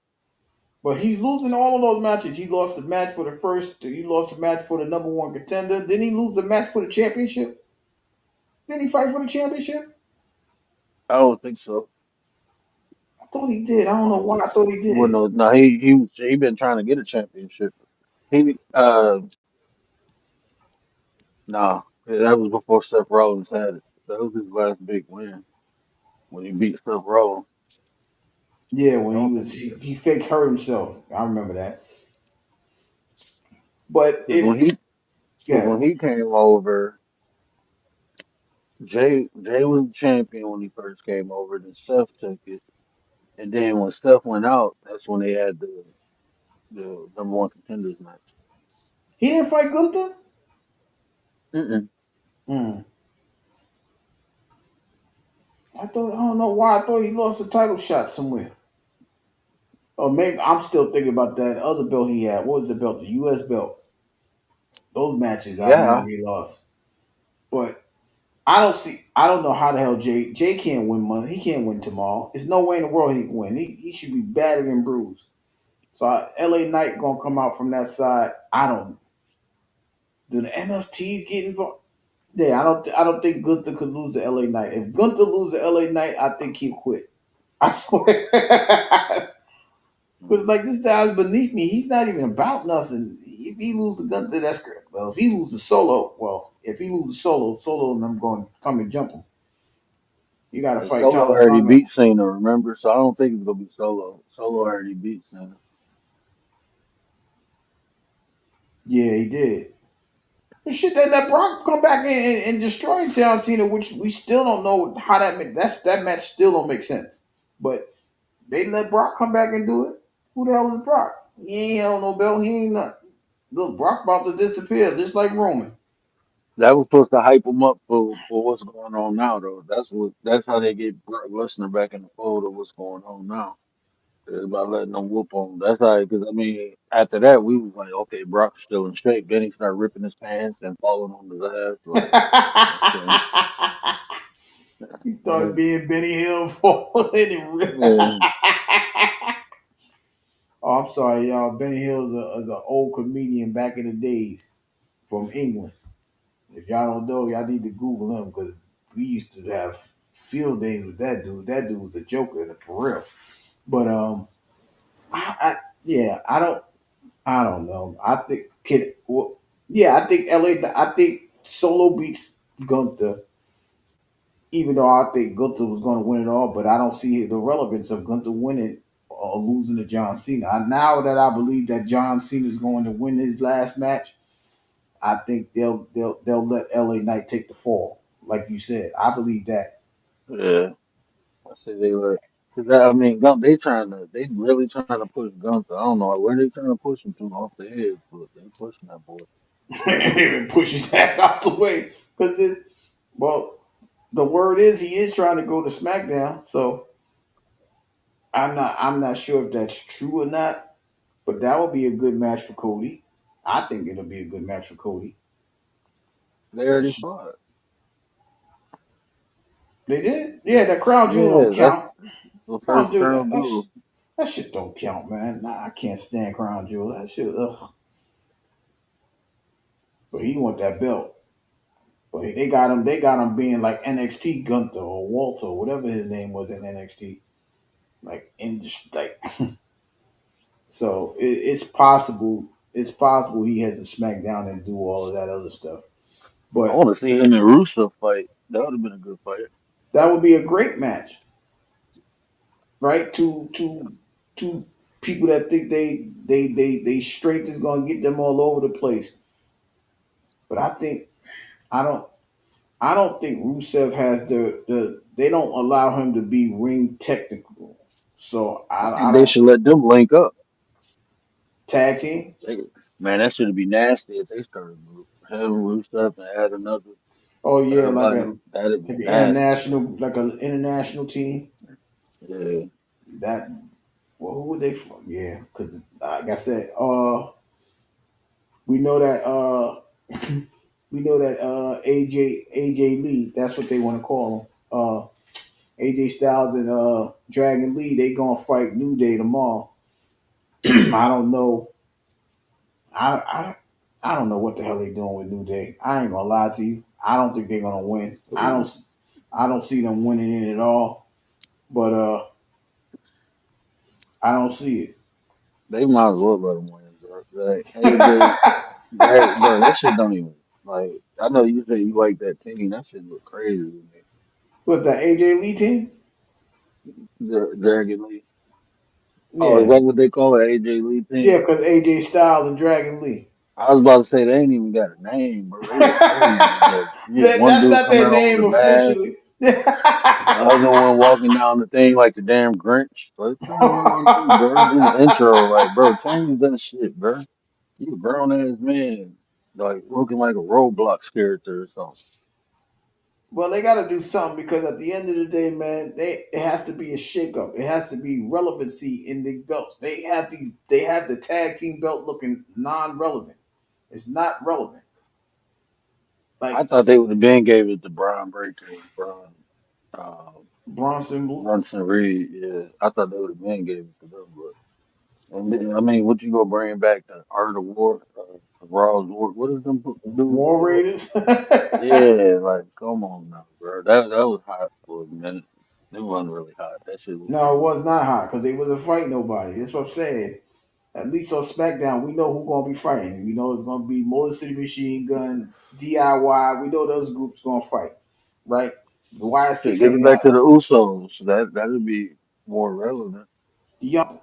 But he's losing all of those matches. He lost the match for the first. He lost the match for the number one contender. Didn't he lose the match for the championship? Didn't he fight for the championship? I don't think so. I thought he did. I I don't know don't why think I so. thought he Well, did. no, he been trying to get a championship. He nah, that was before Seth Rollins had it. That was his last big win when he beat Seth Rollins. Yeah, when I he don't was think he fake hurt himself. I remember that. But because if yeah, when he came over, Jay was the champion when he first came over. Then Seth took it, and then when Seth went out, that's when they had the number one contenders match. he didn't fight Gunther. Mm-mm. Hmm. I don't know why I thought he lost a title shot somewhere. Or maybe I'm still thinking about that other belt he had. What was the belt? The U.S. belt. Those matches I remember Yeah, he lost. But I don't see. I don't know how the hell Jay can't win money. He can't win tomorrow. There's no way in the world he can win. He should be battered and bruised. So L.A. Knight gonna come out from that side. I don't. Do the NFTs get involved? Yeah, I don't think Gunther could lose to L.A. Knight. If Gunther loses to L.A. Knight, I think he'll quit. I swear. Because mm, like this guy's beneath me. He's not even about nothing. If he loses to Gunther, that's great. Well, if he loses Solo, if he loses Solo, and I'm going to come and jump him. You got to and fight Solo Tyler already Tonga. beat Cena, remember? So I don't think it's gonna be Solo. Solo already beat Cena. Yeah, he did. But shit, they let Brock come back and destroy John Cena, which we still don't know how that match still don't make sense. But they let Brock come back and do it. Who the hell is Brock? He ain't held no belt. He ain't not. Look, Brock about to disappear, just like Roman. That was supposed to hype him up for what's going on now, though. That's how they get Brock Lesnar back in the fold of what's going on now. It's about letting them whoop on him. That's how, because I mean, after that, we was like, okay, Brock's still in shape. Then he started ripping his pants and falling on his ass. Like, okay, He uh, started being Benny Hill falling and yeah, Oh, I'm sorry, y'all. Benny Hill is an old comedian back in the days from England. If y'all don't know, y'all need to Google him because we used to have field days with that dude. That dude was a joker for real. But I yeah, I don't know. I think yeah, I think LA. I think Solo beats Gunther, even though I think Gunther was going to win it all. But I don't see the relevance of Gunther winning or losing to John Cena. Now that I believe that John Cena is going to win his last match, I think they'll let LA Knight take the fall. Like you said, I believe that. yeah. I say they were. Cause I mean, they really trying to push Gunther. I don't know where they trying to push him to off the edge, but they pushing that boy. And push his ass out the way because well, the word is he is trying to go to SmackDown. So I'm not sure if that's true or not. But that would be a good match for Cody. I think it'll be a good match for Cody. They already fought. They did? Yeah, the crown jewel don't Yeah, that's count. the Crown first jewel, crown jewel. that shit don't count, man. Nah, I can't stand crown jewel. That shit, ugh. But he want that belt. But they got him being like NXT Gunther or Walter, whatever his name was in NXT. Like, in just like, so it's possible. It's possible he has to SmackDown and do all of that other stuff. I But want to see him and Russo fight. That would have been a good fight. that would be a great match. Right? Two people that think they strength is gonna get them all over the place. But I don't think Rusev has the they don't allow him to be ring technical. So I I think they don't should let them link up. tag team. They- Man, that should be nasty if they started him, Rusev, and add another Oh yeah, everybody. That'd be like an nasty. international team. Yeah, That well, who would they from? Yeah, because like I said, we know that we know that AJ Lee. That's what they want to call him. AJ Styles and Dragon Lee, they gonna fight New Day tomorrow. I don't know. I, I I don't know what the hell they doing with New Day. I ain't gonna lie to you. I don't think they're gonna win. I don't see them winning it at all. But I don't see it. They might as well let them win, bro. Like AJ, bro, that shit don't even like. I know you say you like that team. That shit look crazy to me. What the AJ Lee team? Dragon Lee. Oh, is Yeah, that what they call it? AJ Lee yeah, team? because AJ Styles and Dragon Lee. I was about to say they ain't even got a name, bro. They look crazy. Like you get one That's dude not coming their out with name a mask, officially. the other one walking down the thing like the damn Grinch. Like, what the hell you want to do, bro? Then the intro, like, bro, change that shit, bro. You a grown ass man, like looking like a Roblox character or something. Well, they got to do something because at the end of the day, man, it has to be a shakeup. It has to be relevancy in the belts. They have the tag team belt looking non-relevant. It's not relevant. I Like thought they would have been gave it to Brian Breaker and Brian uh, Bronson, Brunson Reed. Yeah, I thought they would have been gave it to them, but and then, I mean, what you gonna bring back the Art of War, Raw's War? What is them dudes War called? Raiders. Yeah, like come on now, bro. That was hot for a minute. It wasn't really hot. That shit was No, it cool. was not hot because they wasn't fighting nobody. That's what I'm saying. At least on SmackDown, we know who's gonna be fighting. We know it's gonna be Motor City Machine Gun, DIY. We know those groups gonna fight, right? The Shit, Y6 give it ain't back got to the Usos. That'd be more relevant. the young.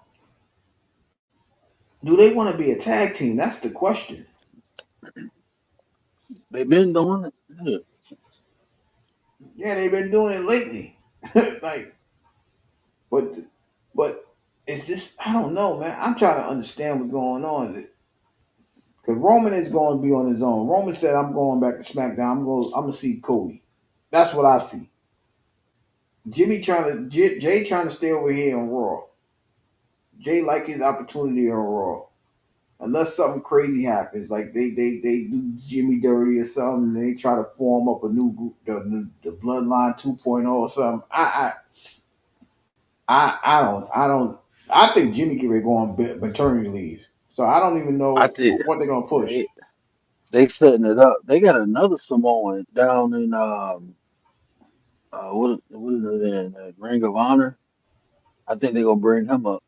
Do they want to be a tag team? That's the question. They've been doing it. Yeah. Yeah, they've been doing it lately. like, but but it's just I don't know, man. I'm trying to understand what's going on. Because Roman is going to be on his own. Roman said, "I'm going back to SmackDown. I'm gonna see Cody." That's what I see. Jay trying to stay over here on Raw. Jay like his opportunity on Raw. Unless something crazy happens, like they do Jimmy dirty or something, they try to form up a new group, the Bloodline 2.0 or something. I don't. I think Jimmy get ready to go on maternity leave, so I don't even I know think what they're gonna push. they setting it up. They got another Samoan down in what is it in Ring of Honor? I think they gonna bring him up.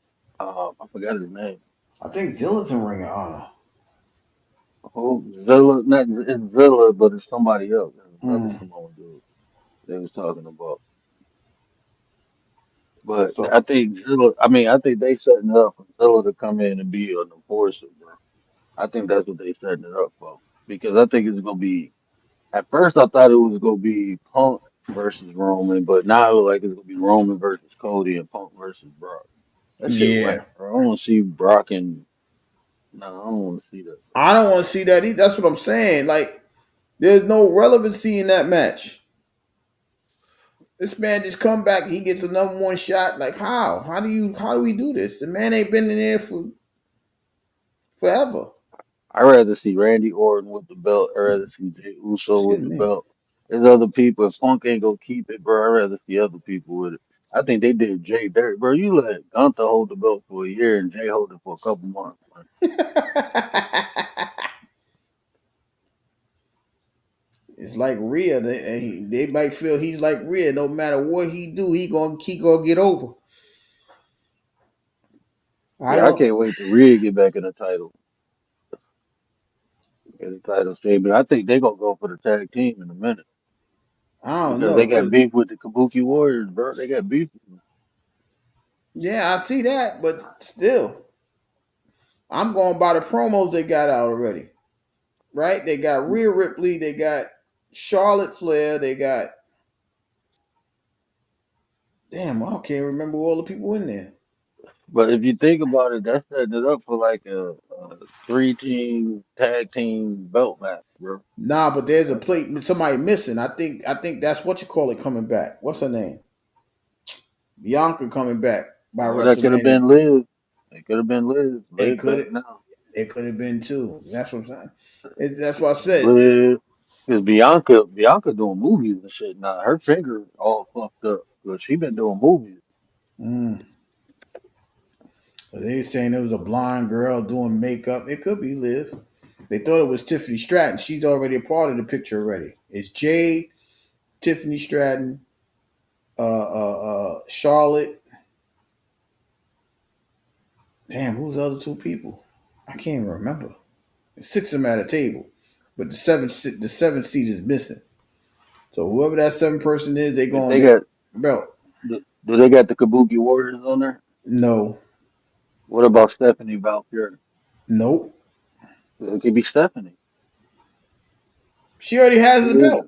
I forgot his name. I think Zilla's in Ring of Honor. Oh, Zilla, not it's Zilla, but it's somebody else. There's another Mm. Samoan dude they was talking about. But I So think Zilla. I mean, I think they setting it up for Zilla to come in and be an enforcer, bro. I think that's what they setting it up for because I think it's gonna be. At first, I thought it was gonna be Punk versus Roman, but now it look like it's gonna be Roman versus Cody and Punk versus Brock. That shit whack, yeah, bro. I don't want to see Brock and no, I don't want to see that, bro. I don't want to see that either. That's what I'm saying. Like, there's no relevancy in that match. This man just come back, he gets a number one shot. Like, how? How do we do this? The man ain't been in there for forever. I'd rather see Randy Orton with the belt. I'd rather see Jey Uso with Excuse the me. belt. There's other people. If Punk ain't gonna keep it, bro, I'd rather see other people with it. I think they did Jay Dirt, bro. You let Gunther hold the belt for a year and Jay hold it for a couple months, man. It's like Rhea. They might feel he's like Rhea. No matter what he do, he gonna get over. I Yeah, I don't can't wait to Rhea get back in the title, get the title straight. But I think they gonna go for the tag team in a minute I don't because know they got because beef with the Kabuki Warriors, bro. They got beef. yeah, I see that, but still, I'm going by the promos they got out already. Right? They got Rhea Ripley. They got Charlotte Flair. They got damn. I can't remember all the people in there. But if you think about it, that's setting it up for like a three-team tag team belt match, bro. Nah, but there's a plate. Somebody missing. I think that's what you call it coming back. What's her name? Bianca coming back by Or that could have WrestleMania. been Liv. It could have been Liv. It Liv back could now. it could have been two. That's what I'm saying. That's what I said. Liv. Because Bianca doing movies and shit now. Her finger all fucked up. But she been doing movies. Mm. They saying it was a blonde girl doing makeup. It could be Liv. They thought it was Tiffany Stratton. She's already a part of the picture already. It's Jade, Tiffany Stratton, Charlotte. Damn, who's the other two people? I can't even remember. Six of them at a table, but the seventh seat is missing. So whoever that seven person is, they If going they they got, belt. do they got the Kabuki Warriors on there? No, What about Stephanie Valkyrie? nope. It could be Stephanie. She already has the Yeah, belt.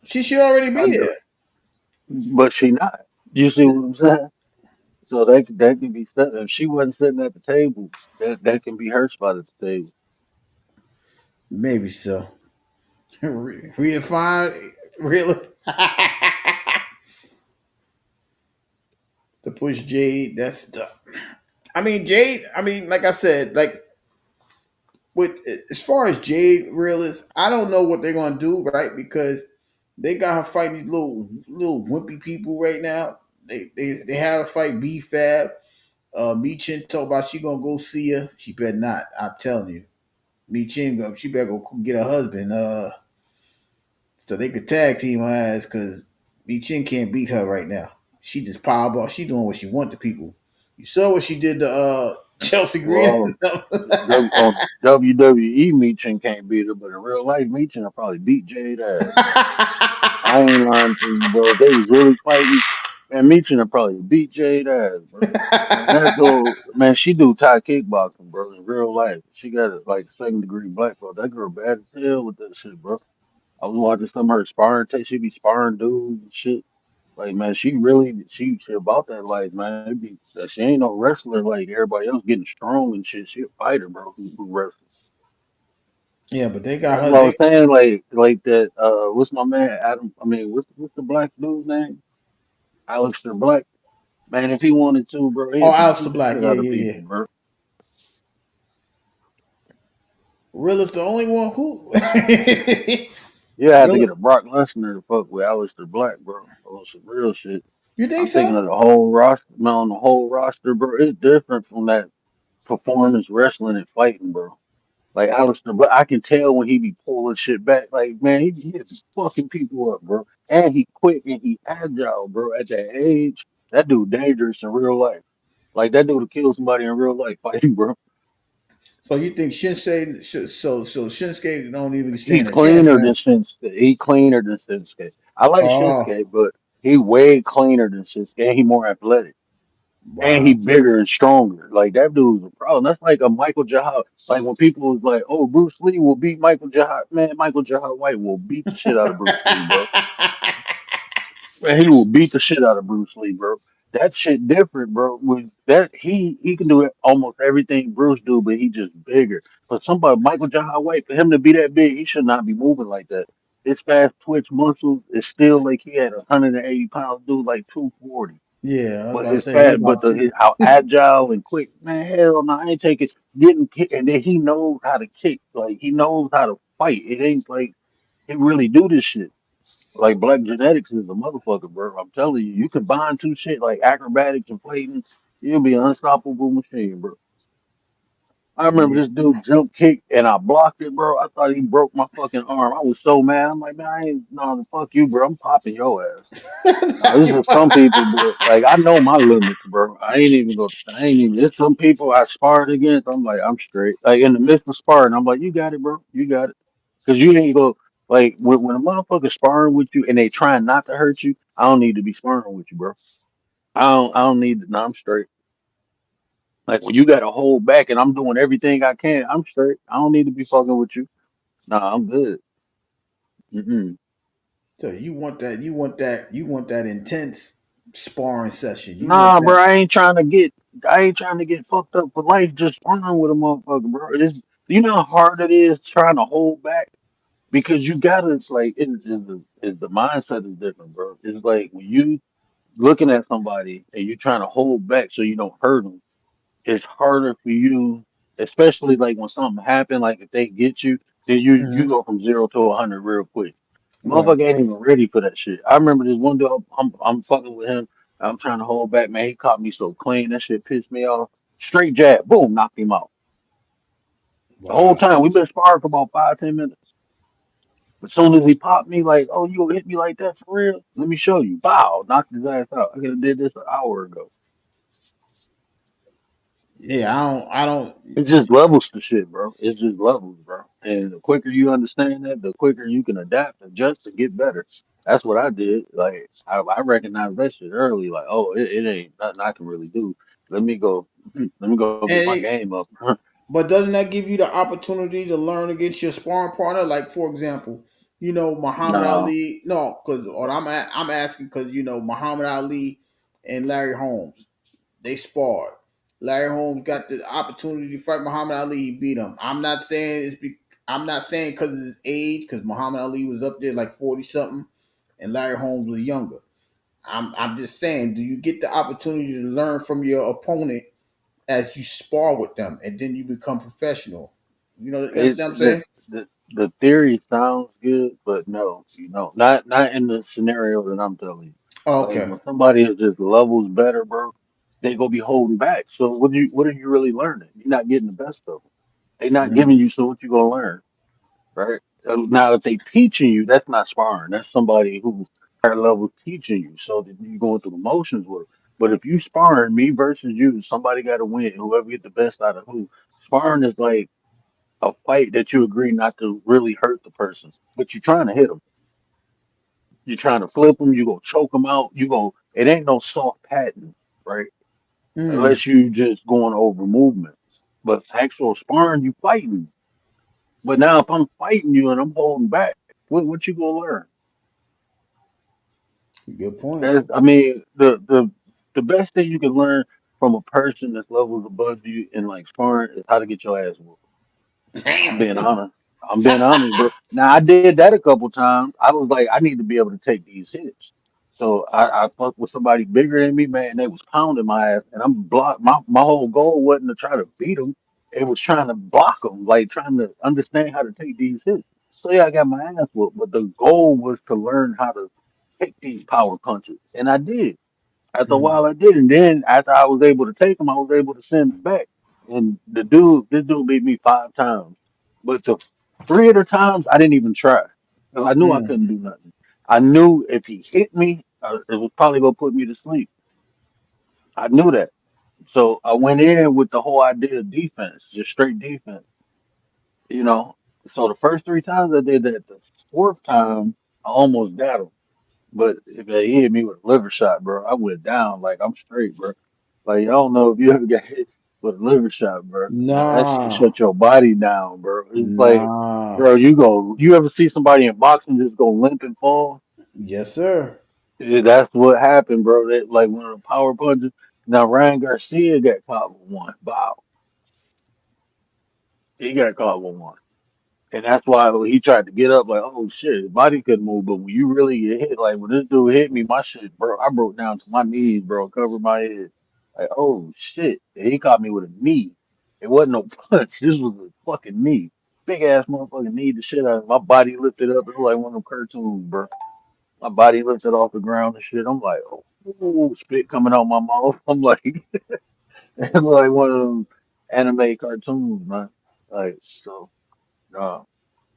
She should already I be know, there. but she not. You see what I'm saying? So that can be Stephanie. If she wasn't sitting at the table, that can be her spot at the table. Maybe so. Reifine really to push Jade. That's tough. I mean Jade. I mean, like I said, like with as far as Jade real is, I don't know what they're gonna do, right? Because they got her fighting these little wimpy people right now. They had her fight B Fab. Michin talk about she gonna go see her. She better not. I'm telling you. Michin go. She better go get her husband. So they could tag team her ass because Michin can't beat her right now. She just powerball. She doing what she want to people. You saw what she did to Chelsea Green. Well, on WWE, Meechin can't beat her, but in real life, Meechin will probably beat Jade ass. I ain't lying to you, bro. If they was really fighting, man, Meechin will probably beat Jade ass, bro. Man, that girl, man, she do Thai kickboxing, bro. In real life, she got a like second degree black belt. That girl bad as hell with that shit, bro. I was watching some of her sparring tape. She be sparring dudes and shit. Like man, she about that life, man. It be, that she ain't no wrestler like everybody else getting strong and shit. She a fighter, bro. Who wrestles? Yeah, but they got That's her. what I was They saying. Like that. What's my man Adam? I mean, what's the black dude's name? Alistair Black. Man, if he wanted to, bro, oh, he'd beat Alistair the Black. shit Yeah, out of yeah, yeah. people, bro. Real is the only one who. You had to Real, get a Brock Lesnar to fuck with Alistair Black, bro. On some real shit. you think I'm thinking so? of the whole roster, man. On the whole roster, bro, it's different from that performance wrestling and fighting, bro. Like Alistair, but I can tell when he be pulling shit back. Like man, he is fucking people up, bro. And he quick and he agile, bro. At that age, that dude dangerous in real life. Like that dude will kill somebody in real life fighting, bro. So you think Shinsuke? So Shinsuke don't even He stand a chance cleaner with than him. Shinsuke. He cleaner than Shinsuke. I like Oh, Shinsuke, but he way cleaner than Shinsuke. And he more athletic. And he wow. bigger and stronger. Like that dude's a problem. That's like a Michael Jahal. Like when people was like, "Oh, Bruce Lee will beat Michael Jahal." Man, Michael Jahal White will beat the shit out of Bruce Lee, bro. Man, he will beat the shit out of Bruce Lee, bro. That shit different, bro. With that, he can do almost everything Bruce do, but he just bigger. For somebody, Michael Jahal White, for him to be that big, he should not be moving like that. His fast twitch muscles is still like he had a 180 pound dude, like 240. Yeah, I was But about to his say he fat, but about two. how agile and quick, man, hell no, I ain't taking getting kicked, and then he knows how to kick, like he knows how to fight. It ain't like he really do this shit. Like black genetics is a motherfucker, bro. I'm telling you, you combine two shit like acrobatics and fighting, you'll be an unstoppable machine, bro. I remember Yeah. this dude jump kick and I blocked it, bro. I thought he broke my fucking arm. I was so mad. I'm like, man, I ain't no fuck you, bro. I'm popping your ass. Now, this is some people, but like I know my limits, bro. I ain't even. There's some people I sparred against. I'm like, I'm straight. Like in the midst of sparring, I'm like, you got it, bro. You got it. Cause you ain't go like when a motherfucker sparring with you and they trying not to hurt you. I don't need to be sparring with you, bro. I don't need. No, I'm straight. Like when you got to hold back and I'm doing everything I can, I'm straight. I don't need to be fucking with you. Nah, I'm good. Mm-mm. So you want that? You want that? You want that intense sparring session? You want Nah, bro, that? I ain't trying to get fucked up for life just running with a motherfucker, bro. It's, you know how hard it is trying to hold back because you gotta, it's like, the mindset is different, bro. It's like when you looking at somebody and you trying to hold back so you don't hurt them, it's harder for you, especially like when something happen, like if they get you, then you Mhm. go from 0 to 100 real quick. Right. Motherfucker ain't even ready for that shit. I remember this one dude. I'm fucking with him. I'm trying to hold back, man. He caught me so clean. That shit pissed me off. Straight jab, boom, knocked him out. The whole Wow. time we've been sparring for about 5, 10 minutes. As soon as he popped me, like, oh, you gonna hit me like that for real? Let me show you. Bow, knocked his ass out. I could have did this an hour ago. Yeah, I don't. It's just levels to shit, bro. It's just levels, bro. And the quicker you understand that, the quicker you can adapt, adjust, and get better. That's what I did. Like I recognized that shit early. Like, oh, it ain't nothing I can really do. Let me go. Let me go get my And game up. but doesn't that give you the opportunity to learn against your sparring partner? Like, for example, Muhammad No, Ali. No, because or I'm asking because Muhammad Ali and Larry Holmes, they sparred. Larry Holmes got the opportunity to fight Muhammad Ali. He beat him. I'm not saying because of his age, because Muhammad Ali was up there like 40 something, and Larry Holmes was younger. I'm just saying, do you get the opportunity to learn from your opponent as you spar with them, and then you become professional? You it understand what I'm saying? the theory sounds good, but no, not in the scenario that I'm telling you. Oh, Like okay. when somebody is just levels better, bro, they gonna be holding back. So what are you really learning? You're not getting the best of them. They not giving Mm, you. So what you gonna learn, right? Now if they teaching you, that's not sparring. That's somebody who higher level teaching you, so that you going through the motions with. 'Em. But if you sparring me versus you, somebody got to win. Whoever get the best out of who. Sparring is like a fight that you agree not to really hurt the person, but you're trying to hit them. You're trying to flip them. You go choke them out. You go. It ain't no soft pattern, right? mm. Unless you just going over movements. But actual sparring, you fighting. But now if I'm fighting you and I'm holding back, what you gonna learn? Good point. That's, I mean, the best thing you can learn from a person that's levels above you in like sparring is how to get your ass whooped. I'm Damn. being honest. I'm being honest, bro. Now I did that a couple times. I was like, I need to be able to take these hits. So I fucked with somebody bigger than me, man. They was pounding my ass, and I'm blocked. My whole goal wasn't to try to beat them. It was trying to block them, like trying to understand how to take these hits. So yeah, I got my ass whooped, but the goal was to learn how to take these power punches, and I did. After a Mm, while, I did, and then after I was able to take them, I was able to send them back. And this dude beat me 5 times, but the 3 of the times I didn't even try. 'Cause I knew I mm. couldn't do nothing. I knew if he hit me, it was probably gonna put me to sleep. I knew that, so I went in with the whole idea of defense, just straight defense. You know. So the first 3 times I did that. The fourth time I almost got him. But if they hit me with a liver shot, bro, I went down like I'm straight, bro. Like I don't know if you ever got hit with a liver shot, bro. That shit Nah, shut your body down, bro. It's like, nah. bro, you ever see somebody in boxing just go limp and fall? Yes, sir. Yeah, that's what happened, bro. That like one of the power punches. Now Ryan Garcia got caught with one. Wow, he got caught with one. And that's why when he tried to get up, like, oh shit, his body couldn't move. But when you really get hit, like when this dude hit me, my shit, bro, I broke down to my knees, bro, covered my head. Like, oh shit. And he caught me with a knee. It wasn't no punch. This was a fucking knee. Big ass motherfucking knee, the shit out of my body lifted up. It was like one of them cartoons, bro. My body lifted off the ground and shit. I'm like, oh, ooh, spit coming out my mouth. I'm like, it's like one of them anime cartoons, man. Like, so, nah.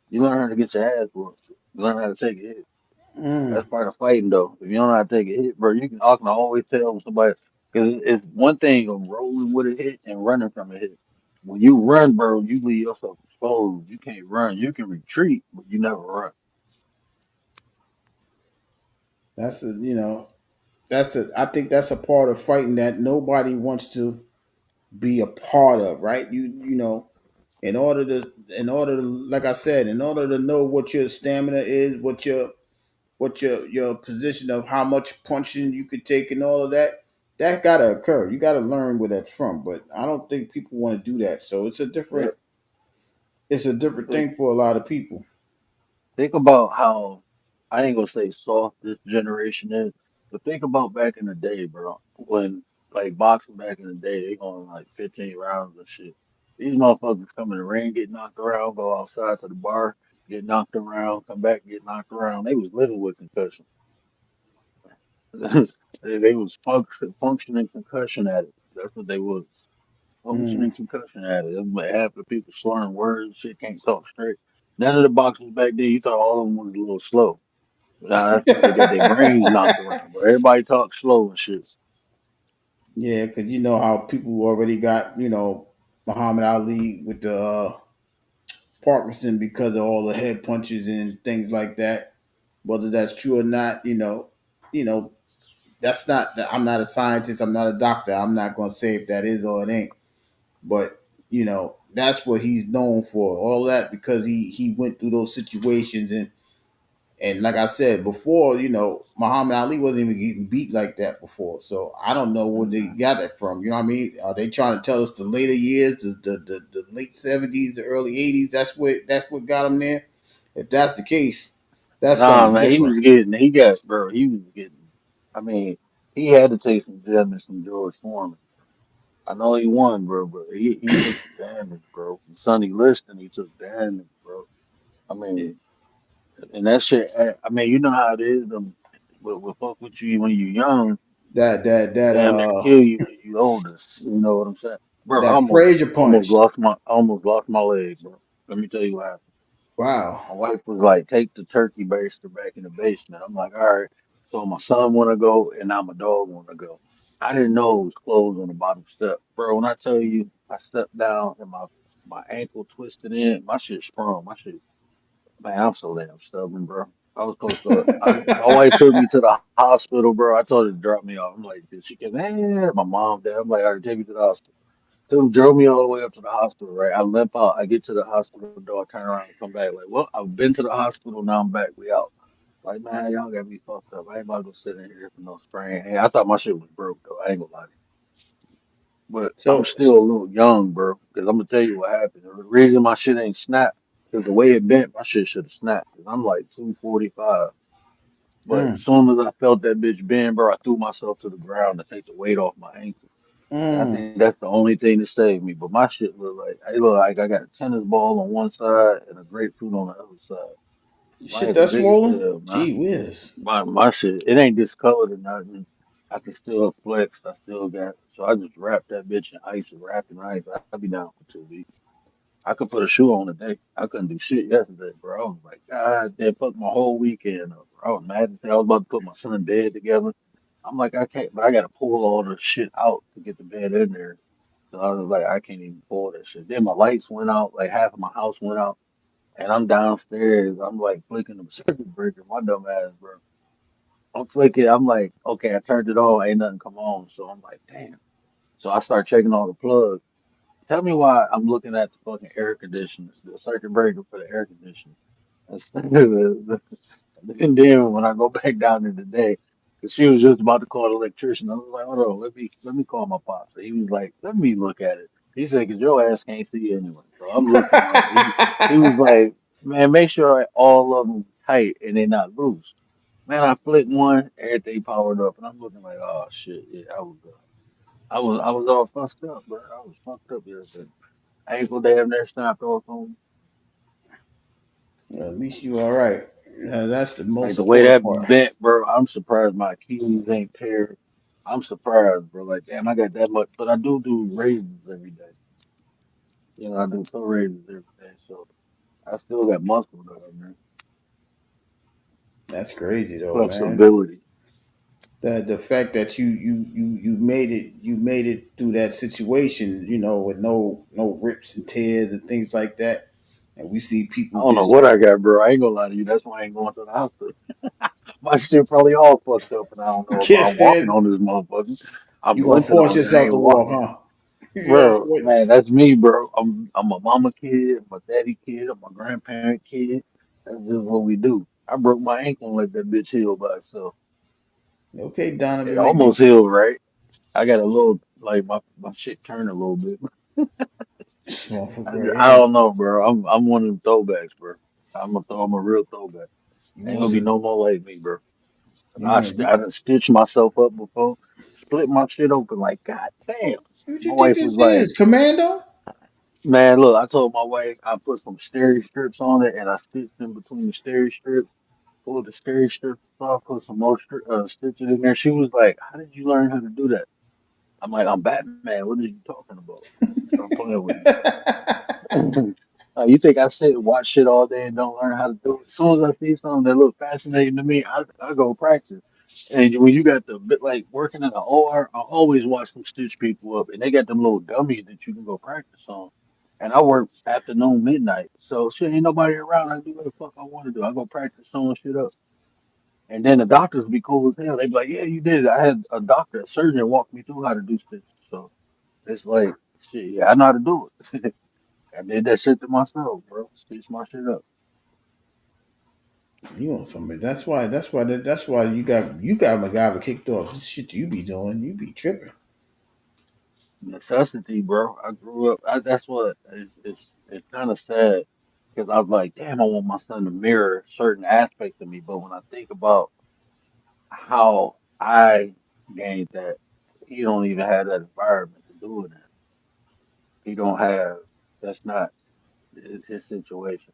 You learn how to get your ass whooped. You learn how to take a hit. Mm. That's part of fighting, though. If you don't know how to take a hit, bro, I can always tell when somebody, because it's one thing of rolling with a hit and running from a hit. When you run, bro, you leave yourself exposed. You can't run. You can retreat, but you never run. That's a you know that's a I think that's a part of fighting that nobody wants to be a part of, right? In order to like I said, in order to know what your stamina is, what your position of how much punching you could take and all of that, that gotta occur. You gotta learn where that's from. But I don't think people want to do that. So But it's a different think, thing for a lot of people. think about how, I ain't gonna say soft this generation is, but think about back in the day, bro, when like boxing back in the day, they going like 15 rounds and shit. These motherfuckers come in the ring, get knocked around, go outside to the bar. get knocked around, come back, get knocked around. They was living with concussion. They was functioning concussion addicts. That's what they was. Mm. Functioning concussion addicts. Half the people slurring words, shit, can't talk straight. None of the boxers back then, you thought all of them was a little slow. Nah, that's because they got their brains knocked around. But everybody talks slow and shit. Yeah, because you know how people already got, Muhammad Ali with the Parkinson because of all the head punches and things like that. Whether that's true or not, you know, that's not. I'm not a scientist. I'm not a doctor. I'm not going to say if that is or it ain't. But that's what he's known for. All that because he went through those situations and like I said before, Muhammad Ali wasn't even getting beat like that before. So I don't know where they Mhm. got it from. You know what I mean? Are they trying to tell us the later years, the late '70s, the early '80s? That's what got him there. If that's the case, that's Nah, something man, different. he was getting, I mean, he had to take some damage from George Foreman. I know he won, bro, but he took some damage, bro. From Sonny Liston, he took damage, bro. I mean, and that shit, I mean, you know how it is, will fuck with you when you young, That that that damn near uh kill you when you older. You know what I'm saying? Bro, that Frazier punch. I almost lost my leg, bro. Let me tell you what happened. Wow. My wife was like, take the turkey baster back in the basement. I'm like, all right. So my son wanna go and now my dog wanna go. I didn't know it was closed on the bottom step. Bro, when I tell you I stepped down and my ankle twisted in, my shit sprung. My shit, man, I'm so damn stubborn, bro. I was supposed to my wife took me to the hospital, bro. I told her to drop me off. I'm like, did she get man? My mom, dad. I'm like, all right, take me to the hospital. Them drove me all the way up to the hospital, right? I limp out. I get to the hospital door, turn around and come back. Like, well, I've been to the hospital, now I'm back. We out. Like, man, y'all got me fucked up. I ain't about to go sit in here for no sprain. Hey, I thought my shit was broke, though. I ain't gonna lie to you. But I'm So still a little young, bro, because I'm gonna tell you what happened. The reason my shit ain't snapped, because the way it bent, my shit should have snapped. Because I'm like 245. But as mm, soon as I felt that bitch bend, bro, I threw myself to the ground to take the weight off my ankle. And I mm, think that's the only thing that saved me. But my shit look like I got a tennis ball on one side and a grapefruit on the other side. My shit ankle that's big as swollen. hell, man. Gee whiz. My shit, it ain't discolored or nothing. I can still flex. I still got so I just wrap that bitch in ice and wrap it in ice. I'll be down for 2 weeks. I could put a shoe on today. I couldn't do shit yesterday, bro. I was like, God damn, fuck my whole weekend up, bro. I was mad as hell. I was about to put my son bed together. I'm like, I can't, but I gotta pull all the shit out to get the bed in there. So I was like, I can't even pull that shit. Then my lights went out, like half of my house went out, and I'm downstairs. I'm like flicking the circuit breaker. My dumb ass, bro. I'm flicking. I'm like, okay, I turned it on. Ain't nothing come on. So I'm like, damn. So I start checking all the plugs. Tell me why I'm looking at the fucking air conditioner, the circuit breaker for the air conditioner. Instead of and then when I go back down in the day, because she was just about to call the electrician, I was like, hold on, let me call my pops. So he was like, let me look at it. He said, because your ass can't see anyway. So I'm looking like he was like, man, make sure all of them tight and they're not loose. Man, I flicked one, everything powered up, and I'm looking like, oh shit, yeah, I was all fucked up, bro. I was fucked up yesterday. Ankle damn near snapped off on me. Well, at least you all right. That's the Like most the way important that part. bent, bro. I'm surprised my Achilles ain't tear. I'm surprised, bro. Like, damn, I got that much, but I do raises every day. You know, I do toe raises every day, so I still got muscle though, man. That's crazy though, man. Flexibility. The fact that you made it through that situation, with no rips and tears and things like that. And we see I people don't know just what I got, bro. I ain't gonna lie to you. That's why I ain't going to the hospital. My shit probably all fucked up, and I don't know can't about. I'm walking stand. on this motherfucker. I'm You gonna limping force on it. I yourself ain't to walk, walking. huh? You gonna Bro, force. man, that's me, bro. I'm a mama kid, I'm a daddy kid, I'm a grandparent kid. That's just what we do. I broke my ankle and let that bitch heal by itself. Okay, It Donovan almost McNabb. healed, right? I got a little like my shit turned a little bit. This motherfucker right I here. don't know, bro. I'm one of them throwbacks, bro. I'm a real throwback. You Ain't want gonna be some? no more like me, bro. You want? I done stitched myself up before, split my shit open like god damn. What My you think wife was this like, is, Commando? Man, look, I told my wife I put some steri strips on it and I stitched in between the steri strips, pulled the steri strips off, put some more stitches in there. She was like, "How did you learn how to do that?" I'm like, "I'm Batman. What are you talking about? Stop playing with me." You think I sit and watch shit all day and don't learn how to do it? As soon as I see something that looks fascinating to me, I go practice. And when you got the bit like working in the OR, I always watch them stitch people up, and they got them little dummies that you can go practice on. And I work afternoon, midnight, so shit ain't nobody around. I do what the fuck I want to do. I go practice sewing shit up. And then the doctors be cool as hell. They be like, "Yeah, you did it." I had a doctor, a surgeon, walk me through how to do stitches. So it's like, shit, yeah, I know how to do it. I did that shit to myself, bro. Stitch my shit up. You want somebody? That's why you got MacGyver kicked off. This shit you be doing, you be tripping. Necessity, bro. I grew up. That's what it's kind of sad because I was like, damn, I want my son to mirror certain aspects of me. But when I think about how I gained that, he don't even have that environment to do it in. He don't have. That's not his situation.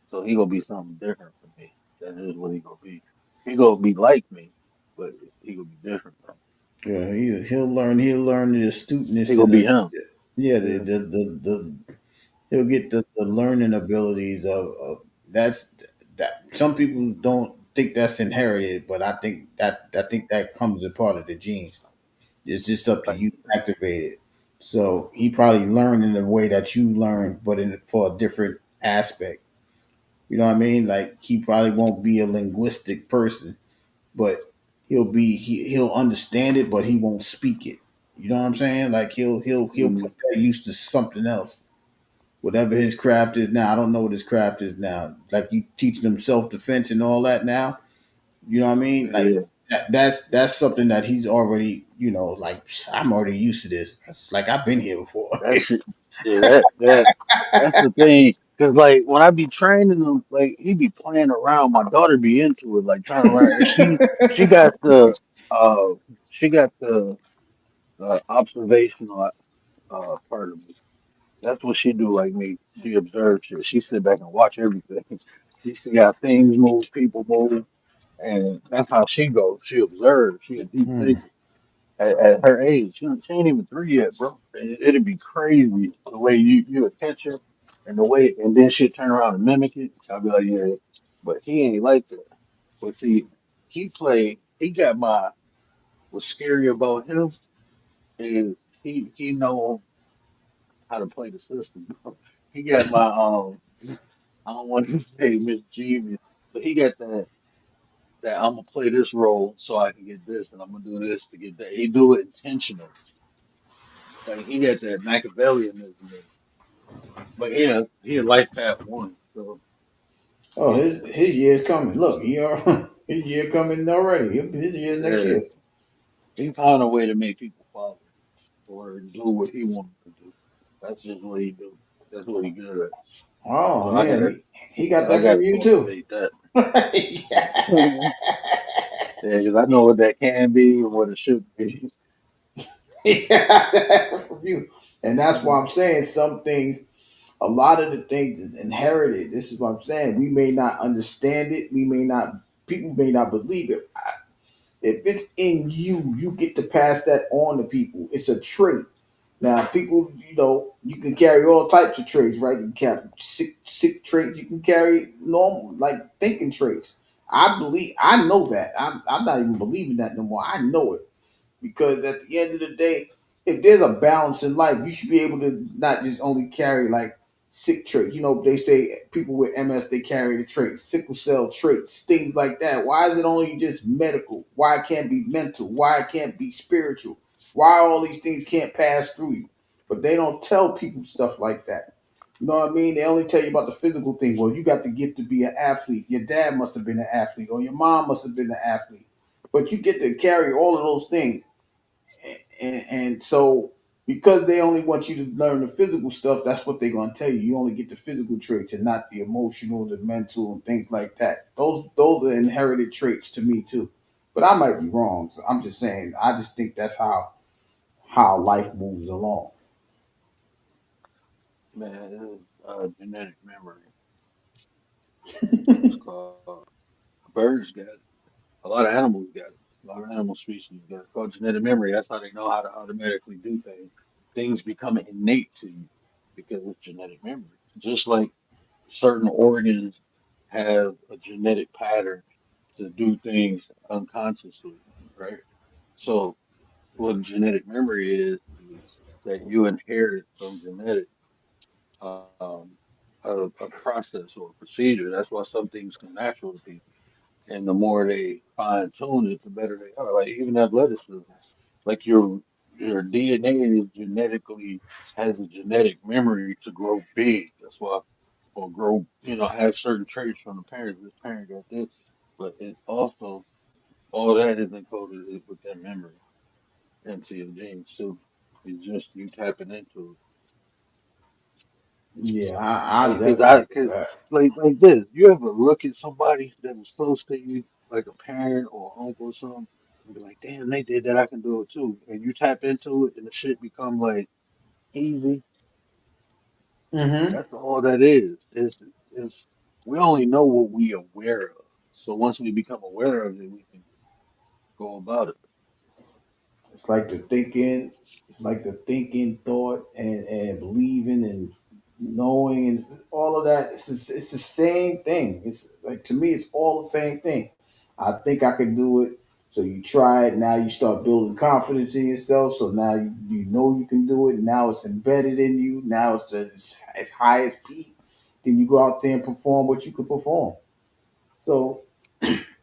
So he gonna be something different for me. That is what he gonna be. He gonna be like me, but he gonna be different from me. Yeah, he'll learn the He astuteness gonna and be him. yeah, Yeah. the he'll get the learning abilities of that's that. Some people don't think that's inherited, but I think that comes a part of the genes. It's just up to Like you to activate it. So he probably learned in the way that you learned, but for a different aspect. You know what I mean? Like he probably won't be a linguistic person, but he'll understand it, but he won't speak it. You know what I'm saying? Like he'll mm, put that use to something else. Whatever his craft is now, I don't know what his craft is now. Like you teaching him self defense and all that now. You know what I mean? Like yeah. that's something that he's already, like I'm already used to this. That's like I've been here before. That shit, yeah, that's the thing. Cause like when I be training him, like he be playing around. My daughter be into it, like trying to learn. And she got the uh she got the observational part of me. That's what she do. Like me, she observes shit. She sit back and watch everything. She see how things move, people move, and that's how she goes. She observes. She a deep Hmm. thinker at her age. She ain't even three yet, bro. And it'd be crazy the way you would catch her and the way, and then she'd turn around and mimic it. I'll be like, yeah, but he ain't like that. But see, he played. He got my. What's scary about him is he know how to play the system, bro. He got my I don't want to say mischievous, but he got that I'm gonna play this role so I can get this, and I'm gonna do this to get that. He do it intentional. Like he got that Machiavellianism in him. But yeah, he a life path one. So Oh, his year's coming. Look, his year coming already. His year's next yeah, year. he found a way to make people follow or do what he wanted to do. That's just what he do. That's what he good at. Oh So I man, gotta he got I that from gotta you too. cultivate that. Yeah. Yeah, because I know what that can be and what it should be. He got that from you, and that's why I'm saying some things. A lot of the things is inherited. This is what I'm saying. We may not understand it. We may not. People may not believe it. If it's in you, you get to pass that on to people. It's a trait. Now, people, you can carry all types of traits, right? You can carry sick traits. You can carry normal, like thinking traits. I know that. I'm not even believing that no more. I know it because at the end of the day, if there's a balance in life, you should be able to not just only carry like sick traits. They say people with MS they carry the traits, sickle cell traits, things like that. Why is it only just medical? Why it can't be mental? Why it can't be spiritual? Why all these things can't pass through you? But they don't tell people stuff like that. You know what I mean? They only tell you about the physical thing. Well, you got the gift to be an athlete. Your dad must have been an athlete, or your mom must have been an athlete. But you get to carry all of those things and so because they only want you to learn the physical stuff, that's what they're gonna tell you. You only get the physical traits and not the emotional, the mental, and things like that. Those are inherited traits to me too. But I might be wrong. So I'm just saying. I just think that's how life moves along. Man, it was genetic memory. That's what it's called. Birds got it. A lot of animals got it. A lot of animal species got it. It's called genetic memory. That's how they know how to automatically do things. Things become innate to you because it's genetic memory. Just like certain organs have a genetic pattern to do things unconsciously, right? So what genetic memory is that you inherit from genetics um, a process or a procedure. That's why some things come natural to people. And the more they fine tune it, the better they are. Like even athleticism, like your DNA is genetically has a genetic memory to grow big. That's why, or grow, have certain traits from the parents. This parent got this, but it also all that is encoded with that memory into your genes too. It's just you tapping into Yeah, it. I Cause definitely do cause that. like this, you ever look at somebody that was close to you, like a parent or uncle or something, and be like, damn, they did that, I can do it too. And you tap into it, and the shit become like easy. Hmm. That's all that is. Is we only know what we aware of. So once we become aware of it, we can go about it. It's like the thinking. It's like the thinking, thought, and believing and knowing and all of that. It's the same thing. It's like to me, it's all the same thing. I think I could do it. So you try it. Now you start building confidence in yourself. So now you know you can do it. Now it's embedded in you. Now it's the it's as high as peak. Then you go out there and perform what you could perform. So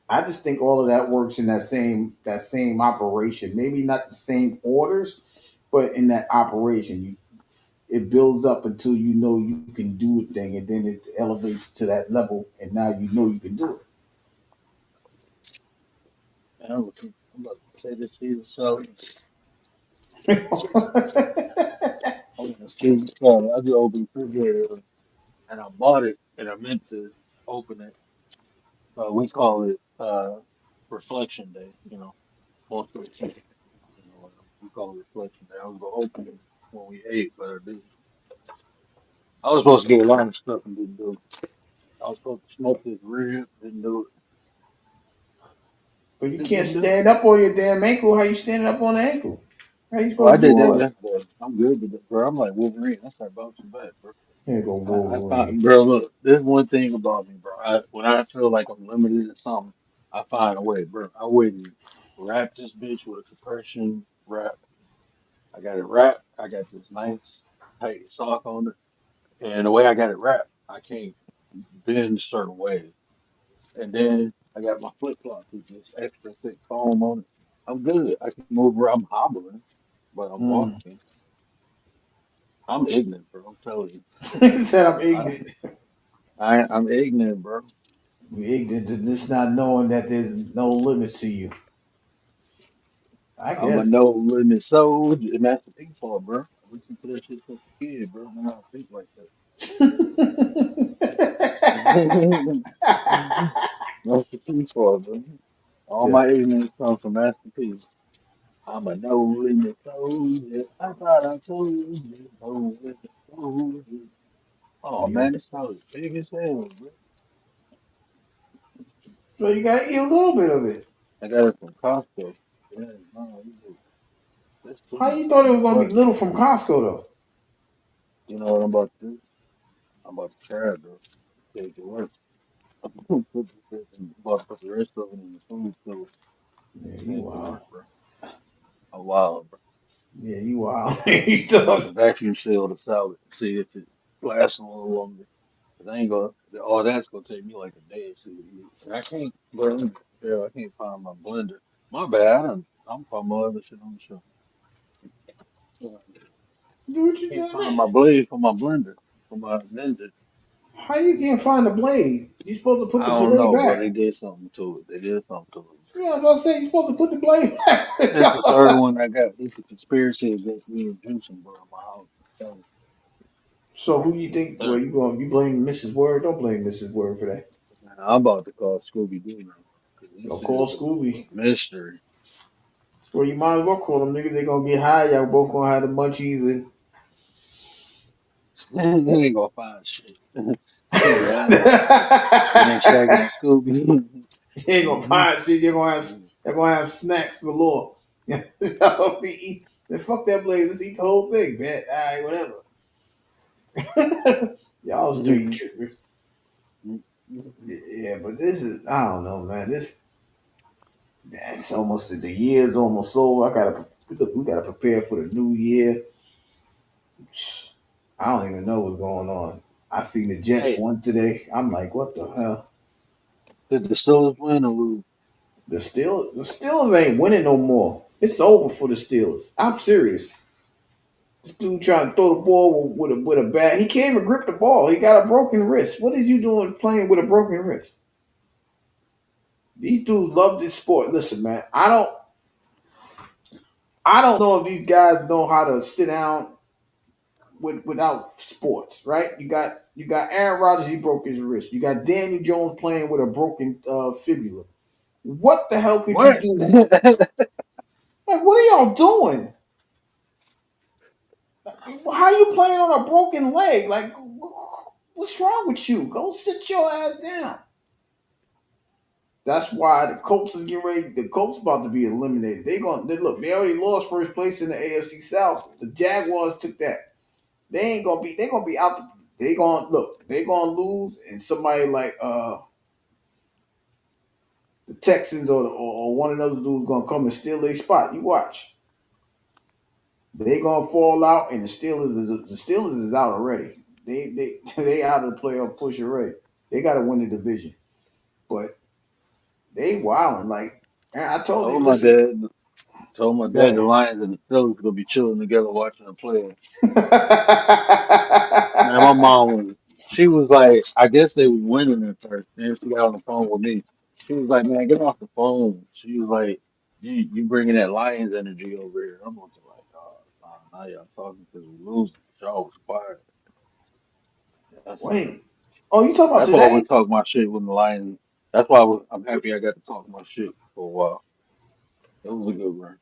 I just think all of that works in that same operation. Maybe not the same orders, but in that operation, it builds up until you know you can do a thing, and then it elevates to that level, and now you know you can do And I'm about to say this season, so it. I'm gonna see so I just opened the refrigerator and I bought it and I meant to open it. We call it reflection day, on 13. We call it reflection day. I was gonna open it when we ate, but I didn't. I was supposed to get a lot of stuff and didn't do it. I was supposed to smoke this rib, didn't do But you it. Just can't didn't do it. stand up on your damn ankle. How you standing up on the ankle? How you Well, I supposed to do did that all this? yesterday. I'm good with it, bro. I'm like Wolverine. I start bouncing back, bro. Here go I Wolverine. find, bro, look, there's one thing about me, bro. When I feel like I'm limited or something, I find a way, bro. I wouldn't wrap this bitch with a compression wrap. I got it wrapped. I got this nice tight sock on it. And the way I got it wrapped, I can't bend certain ways. And then I got my flip flops with this extra thick foam on it. I'm good. I can move around. I'm hobbling, but I'm Mm. walking. I'm ignorant, bro. I'm telling you. He said I'm I, ignorant. I'm ignorant, bro. You ignorant to just not knowing that there's no limits to you. I I'm a guess. no limit soldier. And that's the people, bro. I listen to that shit since a kid, bro. And I don't think like that. That's the people, bro. All my Yes. ignorance comes from Master P. I'm a no limit soldier. I thought I told you, no limit soldier. Oh Yeah. man, this song is big as hell, bro. So you gotta eat a little bit of it. I got it from Costco. Yeah, no, that's too How much. you thought it was gonna be But little from Costco though? you know what I'm about to do? I'm about to try it, bro. Take it to work. I'm gonna put about to put the rest of it in the food so Yeah, you take it to wild. work, bro. A while, bro. Yeah, you wild. You I'm about thought- to vacuum seal the salad and see if it lasts a little longer. 'Cause I ain't gonna, all that's gonna take me like a day or two to eat. And I can't, blend. Yeah, I can't find my blender. My bad. I'm putting my other shit on the show. what you Can't doing find there? my blade for my blender, for my Ninja. How you can't find the blade? You supposed to put I the don't blade know, bro. They back. did something to it. They did something to it. Yeah, I was about to say you supposed to put the blade back. That's the third one I got. This is a conspiracy against me and Juicing, bro, in my house. So, So who you think? Well, third. you blame Mrs. Word? Don't blame Mrs. Word for that. Man, I'm about to call Scooby Doo now. 'Cause Don't this call is a Scooby. mystery. Well, you might as well call them niggas. They gonna get high. Y'all both gonna have the munchies and You ain't gonna find shit. Yeah, you ain't you Shaggy and Scooby. ain't gonna Mhm. find shit. You're gonna have snacks galore. Y'all be eat. Then fuck that blaze. Let's eat the whole thing, man. All right, whatever. Y'all straight Mhm. tripping. Mhm. Yeah, but this is I don't know, man. It's almost the year's almost over. We gotta prepare for the new year. I don't even know what's going on. I seen the Jets Hey, won today. I'm like, what the hell? did the Steelers win or lose? The Steelers ain't winning no more. It's over for the Steelers. I'm serious. This dude trying to throw the ball with a bat. He can't even grip the ball. He got a broken wrist. What is you doing playing with a broken wrist? These dudes love this sport. Listen, man, I don't know if these guys know how to sit down without sports, right? You got Aaron Rodgers, he broke his wrist. You got Daniel Jones playing with a broken fibula. What the hell could you What? do? Like, what are y'all doing? How you playing on a broken leg? Like, what's wrong with you? Go sit your ass down. That's why the Colts is getting ready. The Colts about to be eliminated. Look. They already lost first place in the AFC South. The Jaguars took that. They ain't gonna be. They gonna be out. They gonna look. They gonna lose, and somebody like the Texans or one of those dudes gonna come and steal their spot. You watch. They gonna fall out, and the Steelers is out already. They out of the playoff push already. They got to win the division, but they wilding like I told you. Told my Listen, dad. Told my go dad the ahead. Lions and the Steelers gonna be chilling together watching the playoffs. Man, my mom was. She was like, I guess they was winning at first. Then she got on the phone with me. She was like, "Man, get off the phone." She was like, "You bringing that Lions energy over here?" I'm looking like, "Oh, now y'all talking because we losing. Y'all was quiet." That's Wait. Oh, you talking about that's why I today? was talking my shit with the Lions. That's why I'm happy I got to talk my shit for a while. It was a good run.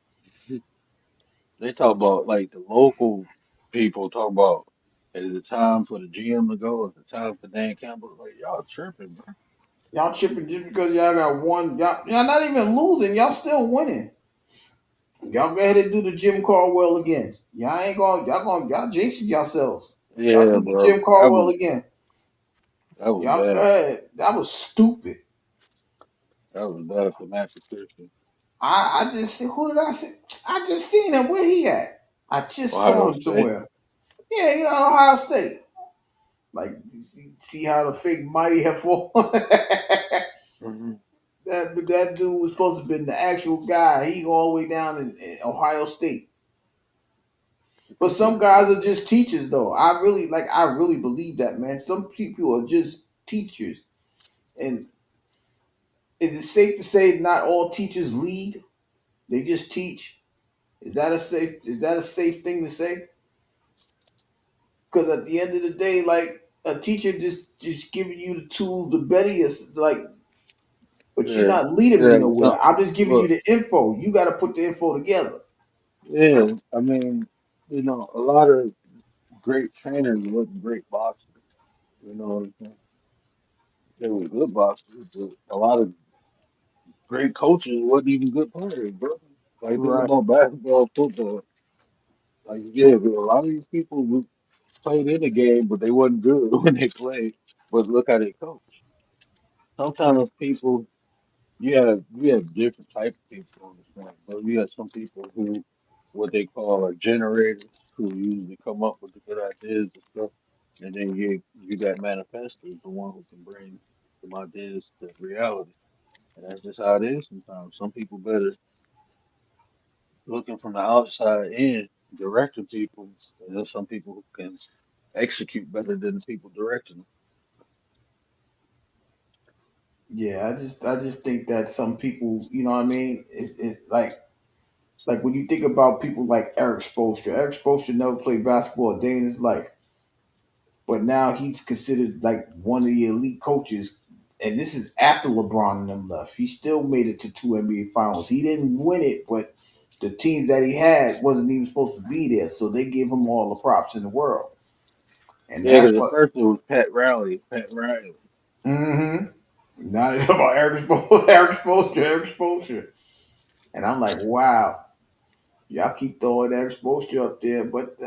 They talk about like the local people talk about is it time for the GM to go? Is it time for Dan Campbell? Like y'all tripping, bro. Y'all tripping just because y'all got one. Y'all not even losing. Y'all still winning. Y'all go ahead and do the Jim Caldwell again. Y'all ain't going. Y'all jinxing yourselves. Y'all Yeah, do the bro. Jim Caldwell again. That was Y'all go bad. ahead. That was stupid. That was bad for Matt Patricia. I just who did I see? I just seen him. Where he at? I just saw Ohio him State. somewhere. Yeah, he at Ohio State. Like, see how the fake mighty have fallen. Hmm. That dude was supposed to have been the actual guy. He all the way down in Ohio State. But some guys are just teachers, though. I really believe that, man. Some people are just teachers. And is it safe to say not all teachers lead? They just teach. Is that a safe thing to say? Because at the end of the day, like a teacher just giving you the tools to better you, like, but you're Yeah, not leading me yeah. nowhere. No, I'm just giving you look, the info. You got to put the info together. yeah. I mean, a lot of great trainers wasn't great boxers. You know, they were good boxers, but a lot of great coaches wasn't even good players, bro. Like think Right. about basketball, football. Like yeah, there were a lot of these people who played in the game, but they wasn't good when they played. But look how they coach. Sometimes people, you have different type of people on the team. So you have some people who, what they call are generators, who usually come up with the good ideas and stuff. And then you got manifestors, the one who can bring some ideas to reality. And that's just how it is sometimes. Some people better looking from the outside in, directing people, and there's some people who can execute better than the people directing them. Yeah, I just think that some people, you know what I mean? Like when you think about people like Eric Spoelstra. Eric Spoelstra never played basketball a day in his life, but now he's considered like one of the elite coaches. And this is after LeBron and them left. He still made it to two NBA finals. He didn't win it, but the team that he had wasn't even supposed to be there, so they gave him all the props in the world. And Yeah, that's because at what. first it was Pat Riley. Pat Riley. Mm-hmm. Not about Eric Spoelstra, Eric Spoelstra, Eric Spoelstra. And I'm like, wow, y'all keep throwing Eric Spoelstra up there, but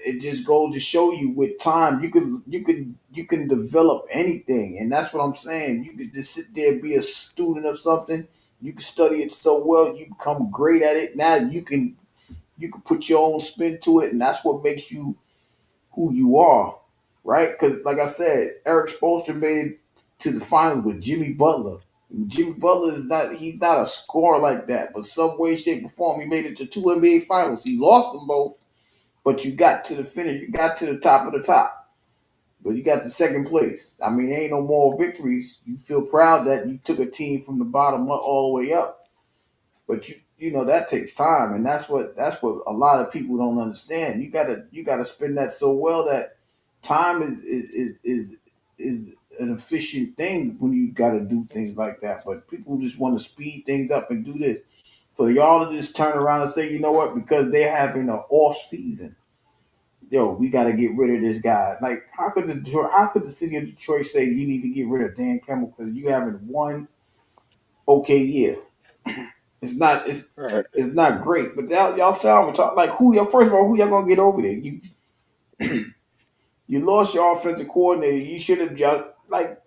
it just goes to show you with time you can develop anything, and that's what I'm saying. You could just sit there, be a student of something. You can study it so well, you become great at it. Now you can put your own spin to it, and that's what makes you who you are, right? Because like I said, Eric Spoelstra made it to the finals with Jimmy Butler. Jimmy Butler is not he's not a scorer like that, but some way, shape, or form, he made it to two NBA finals. He lost them both, but you got to the finish. You got to the top of the top, but you got to second place. I mean, there ain't no more victories. You feel proud that you took a team from the bottom all the way up. But you know that takes time, and that's what a lot of people don't understand. You gotta spend that so well that time is an efficient thing when you gotta do things like that. But people just want to speed things up and do this. For y'all to just turn around and say, you know what, because they're having an off season, yo, we got to get rid of this guy. Like, how could the city of Detroit say you need to get rid of Dan Campbell because you having one okay year? It's not. It's Right. it's not great, but y'all sound talk like who y'all. First of all, who y'all gonna get over there? You lost your offensive coordinator. You should have just like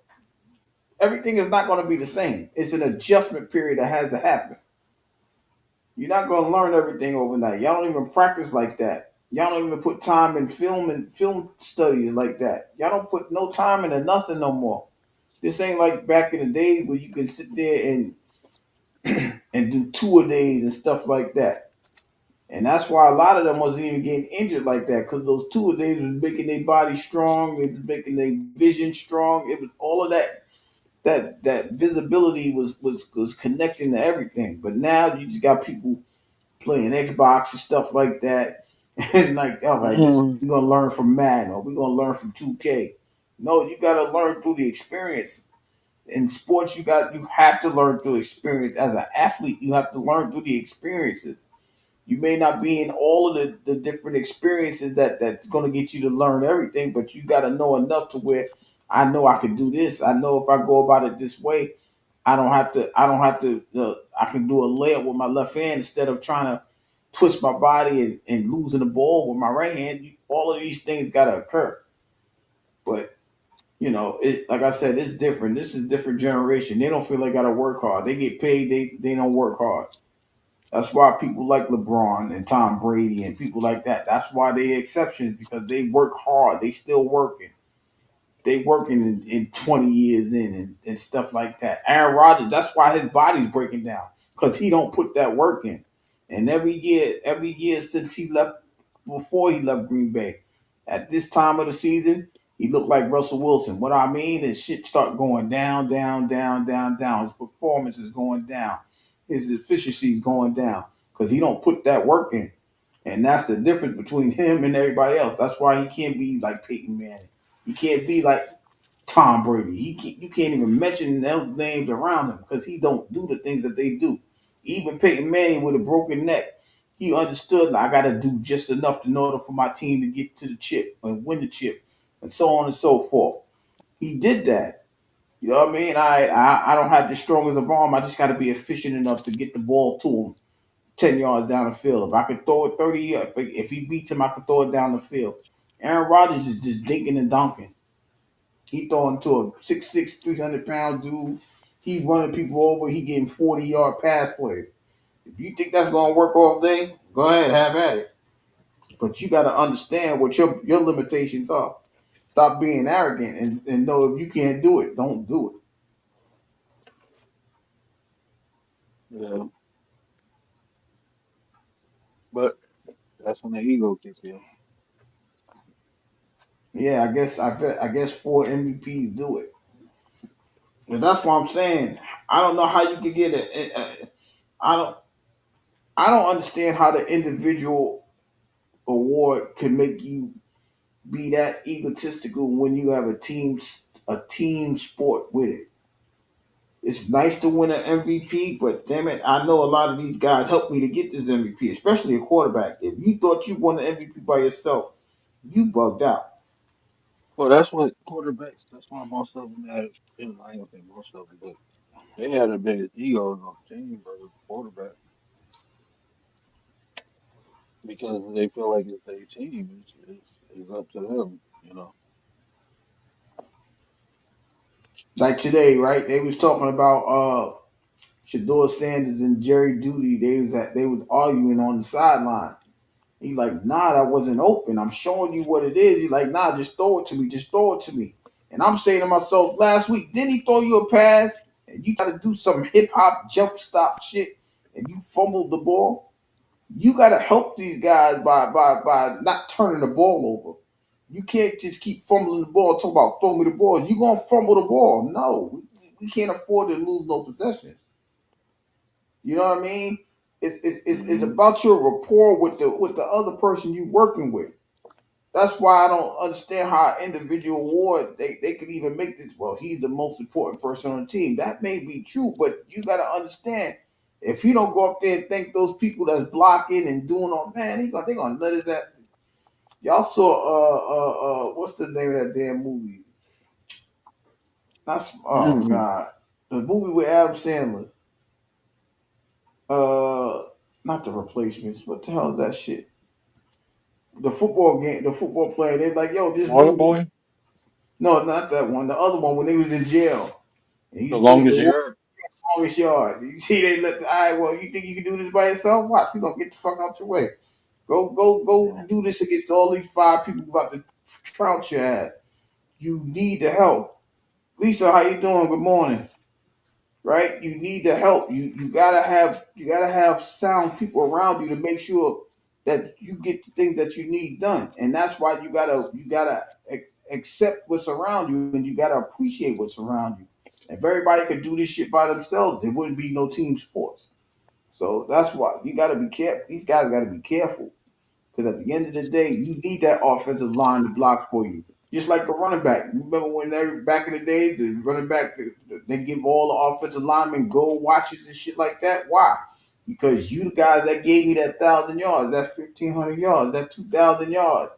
everything is not going to be the same. It's an adjustment period that has to happen. You're not going to learn everything overnight. Y'all don't even practice like that. Y'all don't even put time in film and film studies like that. Y'all don't put no time into nothing no more. This ain't like back in the day where you can sit there and do two a days and stuff like that. And that's why a lot of them wasn't even getting injured like that because those two a days was making their body strong. It was making their vision strong. It was all of that. That visibility was connecting to everything. But now you just got people playing Xbox and stuff like that, and like, all right, this Mhm. we're gonna learn from Madden or we're gonna learn from 2K. No, you gotta learn through the experience. In sports, you have to learn through experience. As an athlete, you have to learn through the experiences. You may not be in all of the different experiences that's going to get you to learn everything, but you got to know enough to where I know I can do this. I know if I go about it this way, I don't have to. I can do a layup with my left hand instead of trying to twist my body and losing the ball with my right hand. All of these things got to occur. But it like I said, it's different. This is a different generation. They don't feel they got to work hard. They get paid. They don't work hard. That's why people like LeBron and Tom Brady and people like that. That's why they exceptions because they work hard. They still working. They working in 20 years in and stuff like that. Aaron Rodgers, that's why his body's breaking down because he don't put that work in. And every year since he left, before he left Green Bay, at this time of the season, he looked like Russell Wilson. What I mean is shit start going down, down, down, down, down. His performance is going down. His efficiency is going down because he don't put that work in. And that's the difference between him and everybody else. That's why he can't be like Peyton Manning. He can't be like Tom Brady. You can't even mention those names around him because he don't do the things that they do. Even Peyton Manning with a broken neck, he understood like, I got to do just enough in order for my team to get to the chip and win the chip, and so on and so forth. He did that. You know what I mean? I don't have the strongest of arm. I just got to be efficient enough to get the ball to him 10 yards down the field. If I could throw it 30, if he beats him, I could throw it down the field. Aaron Rodgers is just dinking and dunking. He throwing to a 6'6", 300-pound dude. He running people over. He getting 40-yard pass plays. If you think that's gonna work all day, go ahead, have at it. But you got to understand what your limitations are. Stop being arrogant and know if you can't do it, don't do it. Yeah, but that's when the ego kick in. Yeah, I guess 4 MVPs do it. And that's what I'm saying. I don't know how you could get it. I don't. I don't understand how the individual award can make you be that egotistical when you have a team sport with it. It's nice to win an MVP, but damn it, I know a lot of these guys helped me to get this MVP, especially a quarterback. If you thought you won the MVP by yourself, you bugged out. Well, that's what quarterbacks. That's why most of them had. You know, I ain't gonna say most of them, but they had the biggest egos on the team, but the quarterback because they feel like it's their team. It's up to them. You know. Like today, right? They was talking about Shador Sanders and Jerry Duty. They was arguing on the sideline. He's like, nah, that wasn't open. I'm showing you what it is. He's like, nah, just throw it to me. Just throw it to me. And I'm saying to myself, last week, didn't he throw you a pass and you got to do some hip hop jump stop shit and you fumbled the ball? You got to help these guys by not turning the ball over. You can't just keep fumbling the ball, talk about throw me the ball. You're going to fumble the ball. No, we can't afford to lose no possessions. You know what I mean? It's Hmm. about your rapport with the other person you working with. That's why I don't understand how individual award they could even make this. Well, he's the most important person on the team. That may be true, but you got to understand if you don't go up there and thank those people that's blocking and doing all, man, they gonna let his that. Y'all saw what's the name of that damn movie? That's oh Hmm. god, the movie with Adam Sandler. Uh, not the replacements. What the hell is that shit? The football game, the football player. They're like, yo, this movie. Waterboy, No, not that one. The other one when they was in jail. And the he played longest the yard. longest yard. You see, they let the eye. Well, you think you can do this by yourself? Watch, we gonna get the fuck out your way. Go, Yeah. do this against all these five people about to trounce your ass. You need the help. Lisa, how you doing? Good morning. Right? You need the help. You gotta have sound people around you to make sure that you get the things that you need done. And that's why you gotta accept what's around you and you gotta appreciate what's around you. If everybody could do this shit by themselves, there wouldn't be no team sports. So that's why you gotta be careful. These guys gotta be careful. Because at the end of the day, you need that offensive line to block for you. Just like a running back. Remember when they back in the day, the running back they give all the offensive linemen gold watches and shit like that. Why? Because you guys that gave me that 1,000 yards, that 1,500 yards, that 2,000 yards,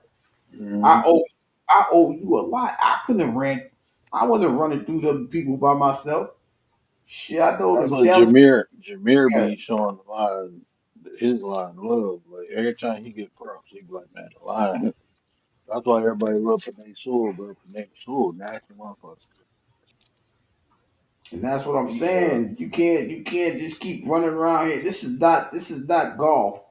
I Hmm. owe I owe you a lot. I couldn't have ran. I wasn't running through them people by myself. Shit, I know That's the what Dallas. Jameer Yeah, be showing the line, his line love. Like every time he get props, he be like, man, the line. That's why everybody love Panay Sewell, bro. Panay Sewell, nasty motherfucker. and that's what I'm He saying. You can't just keep running around here. This is not golf.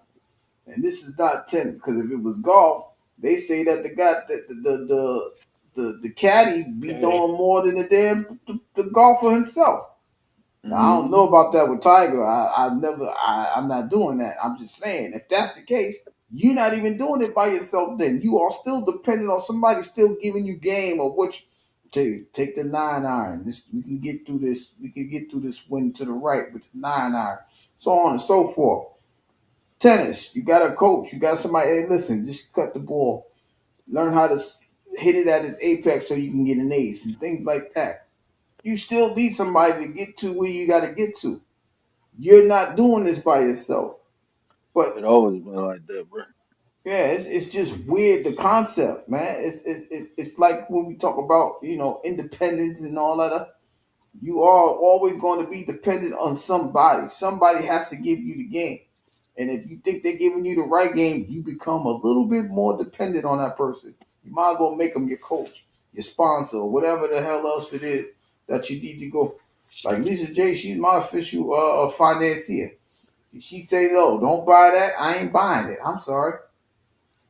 And this is not tennis because if it was golf, they say that the guy that the caddy be Caddy. doing more than the golfer himself. Now I don't Hmm. know about that with Tiger. I'm not doing that. I'm just saying if that's the case, you're not even doing it by yourself. Then you are still dependent on somebody still giving you game or which. Take the 9 iron. We can get through this. We can get through this win to the right with the 9 iron, so on and so forth. Tennis, you got a coach, you got somebody. Hey, listen, just cut the ball, learn how to hit it at its apex so you can get an ace and things like that. You still need somebody to get to where you got to get to. You're not doing this by yourself. But It always been like that, bro. yeah, it's just weird the concept, man. It's like when we talk about independence and all that. You are always going to be dependent on somebody. Somebody has to give you the game. And if you think they're giving you the right game, you become a little bit more dependent on that person. You might as well make them your coach, your sponsor, or whatever the hell else it is that you need to go. Like Lisa J, she's my official financier. She say, no, don't buy that. I ain't buying it. I'm sorry.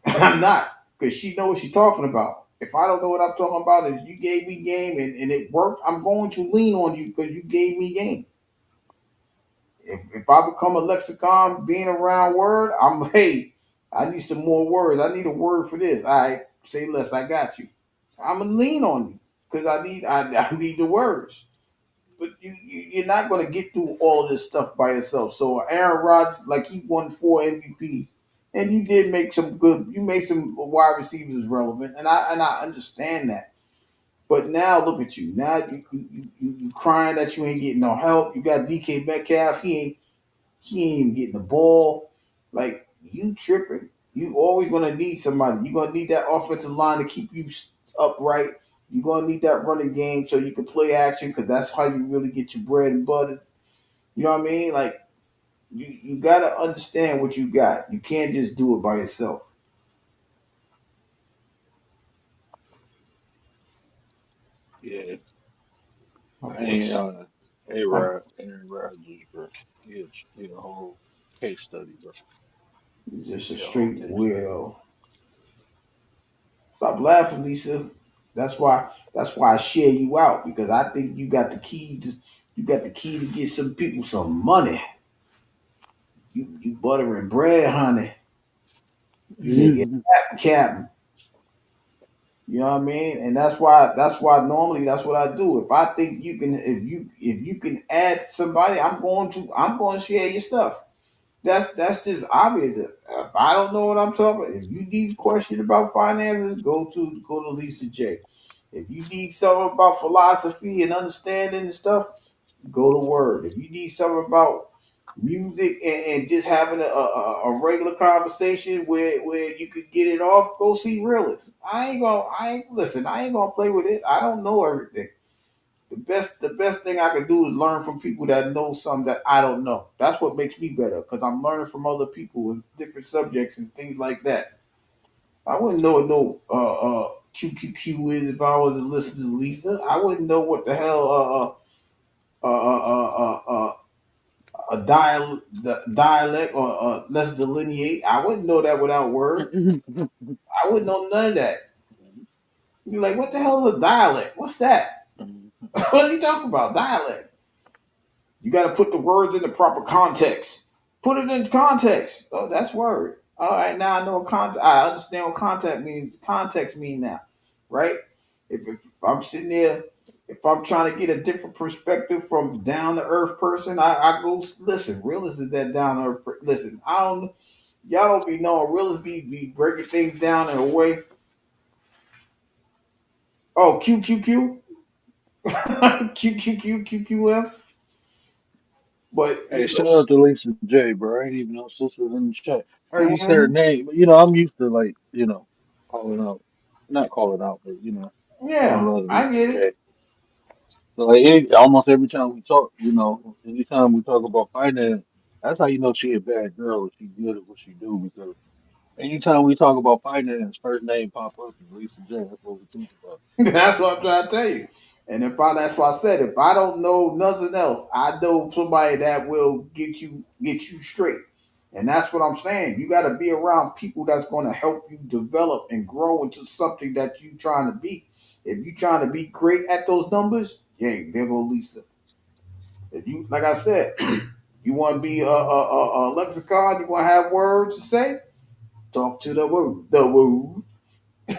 I'm not. Because she knows what she's talking about. If I don't know what I'm talking about, if you gave me game and it worked, I'm going to lean on you because you gave me game. If I become a lexicon being around word, I'm hey, I need some more words. I need a word for this. I say less. I got you. I'm gonna lean on you because I need the words. But you're not gonna get through all of this stuff by yourself. So Aaron Rodgers, like he won 4 MVPs, and you did make some good. You made some wide receivers relevant, and I understand that. But now look at you. Now you crying that you ain't getting no help. You got DK Metcalf. He ain't even getting the ball. Like you tripping. You always gonna need somebody. You're gonna need that offensive line to keep you upright. You're gonna need that running game so you can play action because that's how you really get your bread and butter. You know what I mean? Like you gotta understand what you got. You can't just do it by yourself. Yeah, My I boy, ain't I'm Aaron Rodgers, bro. He a whole case study, bro. just a He a whole straight case study. weirdo. Stop laughing, Lisa. That's why I share you out because I think you got the key to get some people some money. You buttering bread, honey. You nigga captain. You know what I mean? And that's why normally that's what I do. If I think you can if you can add somebody, I'm going to share your stuff. That's just obvious. If I don't know what I'm talking about, if you need a question about finances, go to Lisa J. If you need something about philosophy and understanding and stuff, go to Word. If you need something about music and just having a regular conversation where you could get it off, go see Realist. I ain't gonna play with it. I don't know everything. The best thing I can do is learn from people that know something that I don't know. That's what makes me better because I'm learning from other people with different subjects and things like that. I wouldn't know what no QQQ is if I was to listen to Lisa. I wouldn't know what the hell a dialect or let's delineate. I wouldn't know that without word. I wouldn't know none of that. You're like, what the hell is a dialect? What's that? What are you talking about? Dialect. You got to put the words in the proper context. Put it in context. Oh, that's word. All right, now I know what context. I understand what context means. Context mean now, right? If I'm sitting there, if I'm trying to get a different perspective from down to earth person, I go listen. Realist is that down to earth. Listen, I don't. Y'all don't be knowing. Realists be breaking things down in a way. Oh, QQQ, QQQQQM. But Hey, shout out to Lisa J, bro. I ain't even know sister was in the chat. I heard you say her mhm, name, but you know, I'm used to like, calling out, not calling out, but showing yeah, love to I Lisa get it. J. So like, almost every time we talk, anytime we talk about finance, that's how you know she a bad girl if she good at what she do. Because anytime we talk about finance, first name pop up is Lisa J. That's what we think about. That's what I'm trying to tell you. And that's why I said if I don't know nothing else, I know somebody that will get you straight. And that's what I'm saying. You got to be around people that's going to help you develop and grow into something that you trying to be. If you trying to be great at those numbers, yeah, there go Lisa. If you, like I said, you want to be a lexicon, you want to have words to say, talk to the word, the word.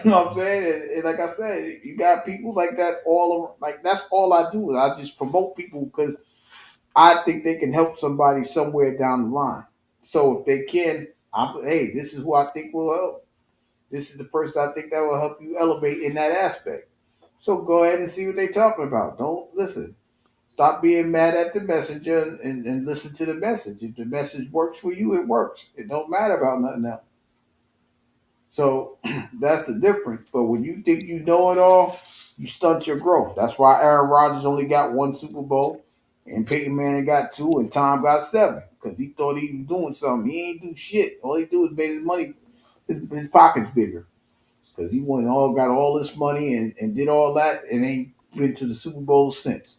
You know what I'm saying? And like I said, you got people like that all over. Like that's all I do. I just promote people because I think they can help somebody somewhere down the line. So if they can, hey, this is who I think will help. This is the person I think that will help you elevate in that aspect. So go ahead and see what they're talking about. Don't listen. Stop being mad at the messenger and listen to the message. If the message works for you, it works. It don't matter about nothing else. So that's the difference. But when you think you know it all, you stunt your growth. That's why Aaron Rodgers only got one Super Bowl, and Peyton Manning got two, and Tom got seven because he thought he was doing something. He ain't do shit. All he do is made his money, his pockets bigger because he went all got all this money and did all that and ain't been to the Super Bowl since.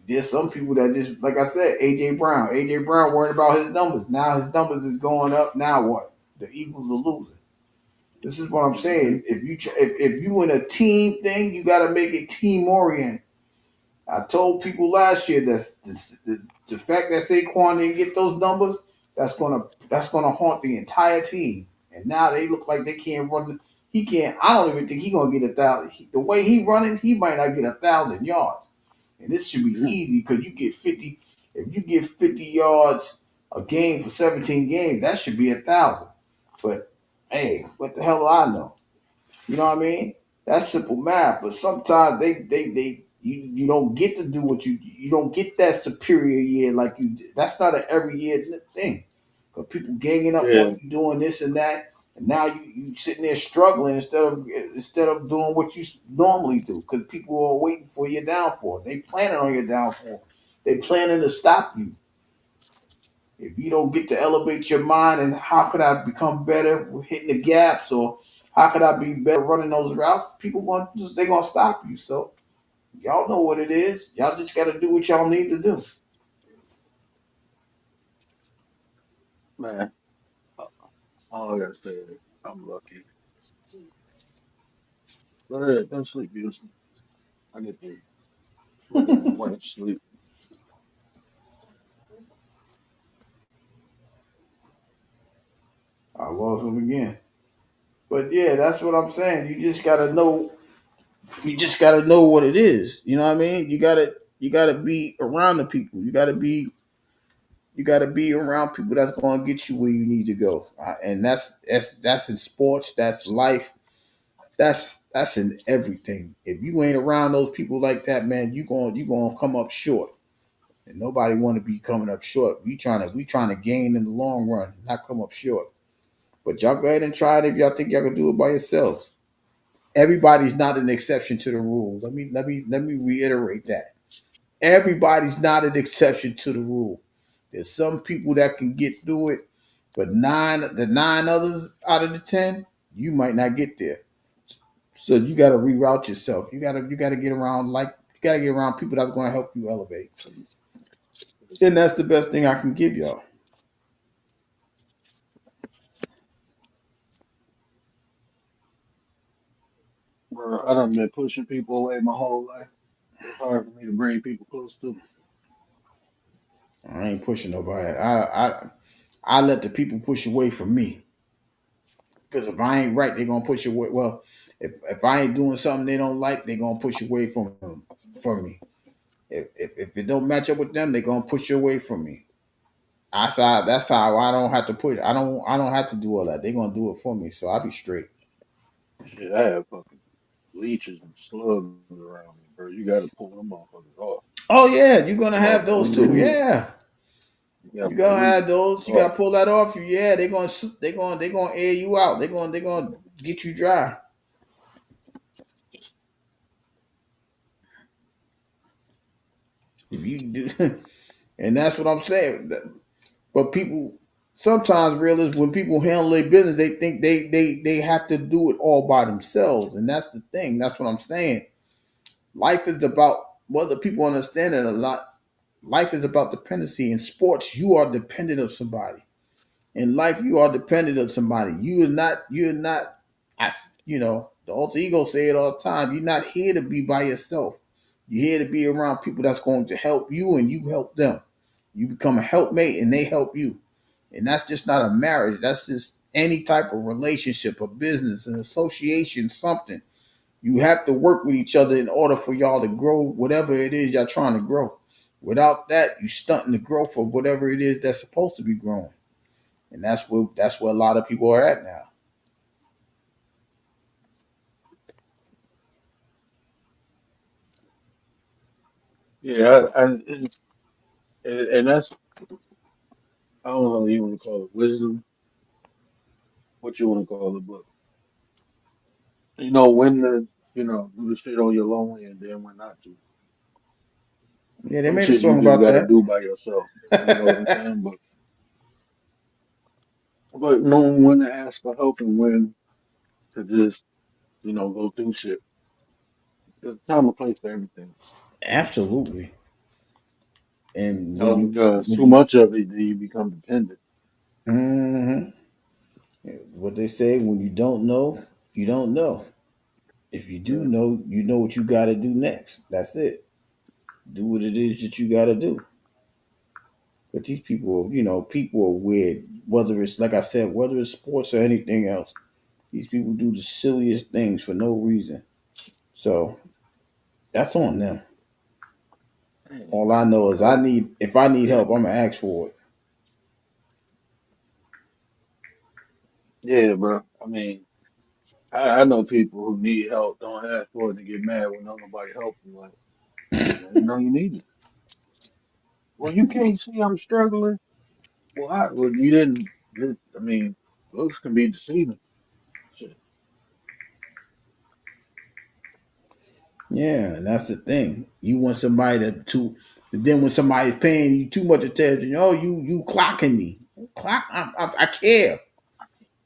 There's some people that just like I said, AJ Brown. AJ Brown worried about his numbers. Now his numbers is going up. Now what? The Eagles are losing. This is what I'm Hmm. saying. If you in a team thing, you got to make it team oriented. I told people last year that the fact that Saquon didn't get those numbers, that's gonna haunt the entire team. And now they look like they can't run. He can't. I don't even think he's gonna get 1,000. The way he running, he might not get 1,000 yards. And this should be easy because you get 50. If you get 50 yards a game for 17 games, that should be 1,000. But hey, what the hell do I know? You know what I mean? That's simple math. But sometimes you don't get to do what you don't get that superior year like you did. That's not an every year thing. Because people ganging up Yeah, on you doing this and that. And now you sitting there struggling instead of doing what you normally do because people are waiting for your downfall. They planning on your downfall. They planning to stop you. If you don't get to elevate your mind and how could I become better with hitting the gaps or how could I be better running those routes, people want just they gonna stop you. So y'all know what it is. Y'all just gotta do what y'all need to do. Man, uh, all I gotta say is I'm lucky. Go ahead, don't sleep, Houston. I get to look at my wife sleep. I lost him again. But yeah, that's what I'm saying. You just gotta know what it is. You know what I mean? You gotta be around the people. You gotta be around people that's gonna get you where you need to go. And that's in sports, that's life, that's in everything. If you ain't around those people like that, man, you gonna come up short. And nobody wanna be coming up short. We trying to gain in the long run, not come up short. But y'all go ahead and try it if y'all think y'all can do it by yourselves. Everybody's not an exception to the rule. Let me reiterate that. Everybody's not an exception to the rule. There's some people that can get through it, but the nine others out of the 10, you might not get there. So you got to reroute yourself. You gotta get around people that's going to help you elevate. And that's the best thing I can give y'all. Bro, I done been pushing people away my whole life. It's hard for me to bring people close to me. I ain't pushing nobody. I let the people push away from me. Because if I ain't right, they're gonna push away. Well, if I ain't doing something they don't like, they're gonna push away from me. If it don't match up with them, they're gonna push you away from me. That's how I don't have to push. I don't have to do all that. They're gonna do it for me, so I'll be straight. Shit, I have fucking leeches and slugs around me, bro. You gotta pull them motherfuckers off. Oh yeah, you're gonna Or have those too. you Yeah, gotta you're pull gonna them have those. motherfuckers You gotta off. pull that off you. Yeah, they're gonna air you out. They're gonna get you dry. If you do, and that's what I'm saying. But people sometimes realize when people handle their business, they think they have to do it all by themselves, and that's the thing. That's what I'm saying. Life is about whether people understand it or not. Life is about dependency. In sports, you are dependent of somebody. In life, you are dependent of somebody. You're not as the alter ego say it all the time. You're not here to be by yourself. You're here to be around people that's going to help you and you help them. You become a helpmate and they help you. And that's just not a marriage. That's just any type of relationship, a business, an association, something. You have to work with each other in order for y'all to grow whatever it is y'all trying to grow. Without that, you stunting the growth of whatever it is that's supposed to be growing. And that's where a lot of people are at now. Yeah, and that's I don't know what you want to call it, wisdom, what you want to call it, but you know when to do the shit on your lonely and then when not to. Yeah, they Some made a shit you song just about got to that. do by yourself. You know what I'm saying? But knowing when to ask for help and when to just go through shit. There's a time and place for everything. Absolutely. And You know, when you because when too you much of it, then you become dependent. mhm. What they say, when you don't know, you don't know. If you do Yeah. know, you know what you got to do next. That's it. Do what it is that you got to do. But these people, people are weird. Whether it's like I said, whether it's sports or anything else, these people do the silliest things for no reason. So that's on them. Hey, All I know is uh, if I need yeah, help, I'm gonna ask for it. yeah, bro. I mean, I know people who need help, don't ask for it, and get mad when don't nobody help them. Like, man, you know you need it. Well, you can't see I'm struggling. Well, you didn't. I mean. Looks can be deceiving. Shit. Yeah, and that's the thing. You want somebody then when somebody's paying you too much attention, oh, you clocking me. I care.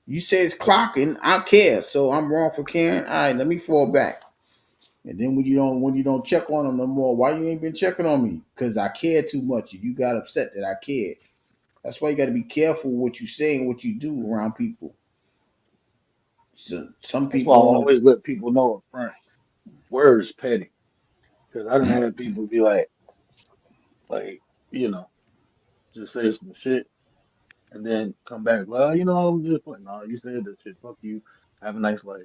You say it's clocking, I care. So I'm wrong for caring. All right, let me fall back. And then when you don't check on them no more, why you ain't been checking on me? Because I care too much. You got upset that I cared. That's why you got to be careful what you say and what you do around people. So some That's why I people want always let people know up front. Words petty. Because I done had people be like, you know, just say some shit and then come back. Well, I was just like, no, you said that shit. Fuck you. Have a nice life.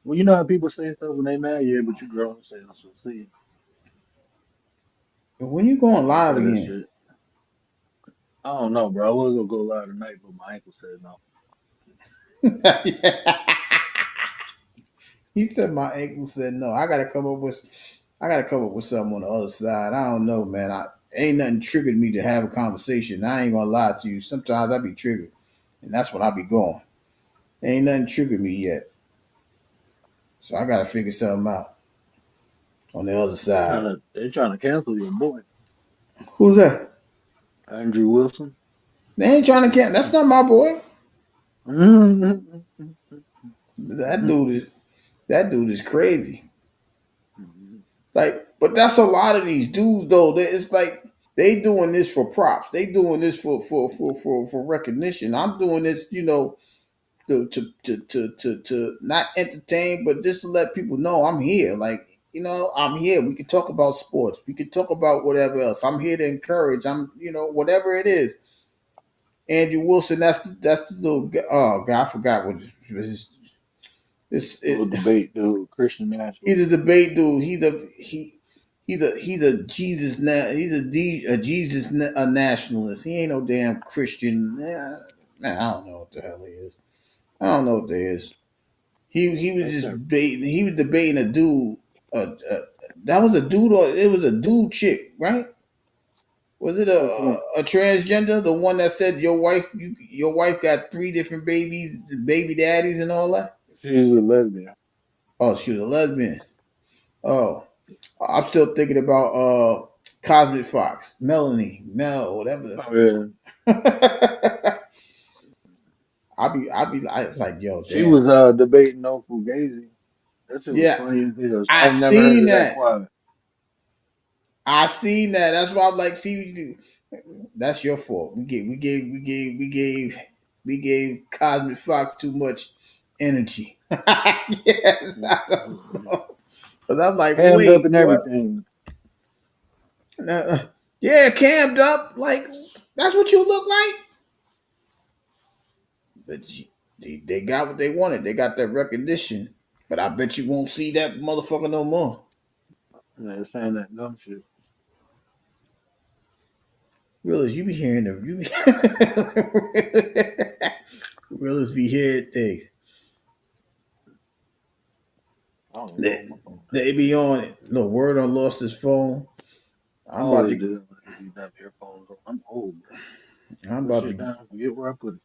Well, you know how people say stuff when they mad, yeah, but you grown and say, so see, to. When you going don't live say that again? shit. I don't know, bro. I was gonna go live tonight, but my ankle said no. He said my ankle said no. I gotta come up with something on the other side. I don't know, man. I ain't nothing triggered me to have a conversation. I ain't gonna lie to you. Sometimes I be triggered, and that's when I be going. Ain't nothing triggered me yet, so I gotta figure something out on the other side. They trying to cancel your boy, Who's that? Andrew Wilson. They ain't trying to get. That's not my boy. Mhm. That dude is crazy. Like, but that's a lot of these dudes though. It's like they doing this for props. They doing this for recognition. I'm doing this, to not entertain, but just to let people know I'm here. Like, I'm here. We can talk about sports. We can talk about whatever else. I'm here to encourage. Whatever it is. Andrew Wilson. That's the little. Oh God, I forgot what Little debate, dude. Christian he's a nationalist. debate dude. He's a Jesus a Jesus a nationalist. He ain't no damn Christian. Man, I don't know what the hell he is. I don't know what that is. He was That's just that. debating. He was debating a dude. That was a dude, or it was a dude chick, right? Was it Which one? a transgender? The one that said your wife got three different babies, baby daddies, and all that. She's a lesbian. Oh, Oh, she was a lesbian. Oh, I'm still thinking about Cosmic Fox, Melanie, Mel, whatever. yeah. I be like, yo, She damn. was debating no Fugazi. That shit was Yeah, funny as hell. I I've never heard seen it that that. quiet. I seen that. That's why I'm like, see, that's your fault. We gave Cosmic Fox too much energy. Yes, I don't know. But I'm like, Hammed up wait, and what? everything. Yeah, cammed up. Like, that's what you look like. But they got what they wanted. They got that recognition. But I bet you won't see that motherfucker no more. And they're saying that dumb shit. Realist, you be hearing them. Realist be hearing things. I don't even know They, what my phone at. they be on it. No word on lost his phone. I I'm about always to do that when I these damn earphones on. I'm old, bro. I'm Put about shit to down, forget where I put it.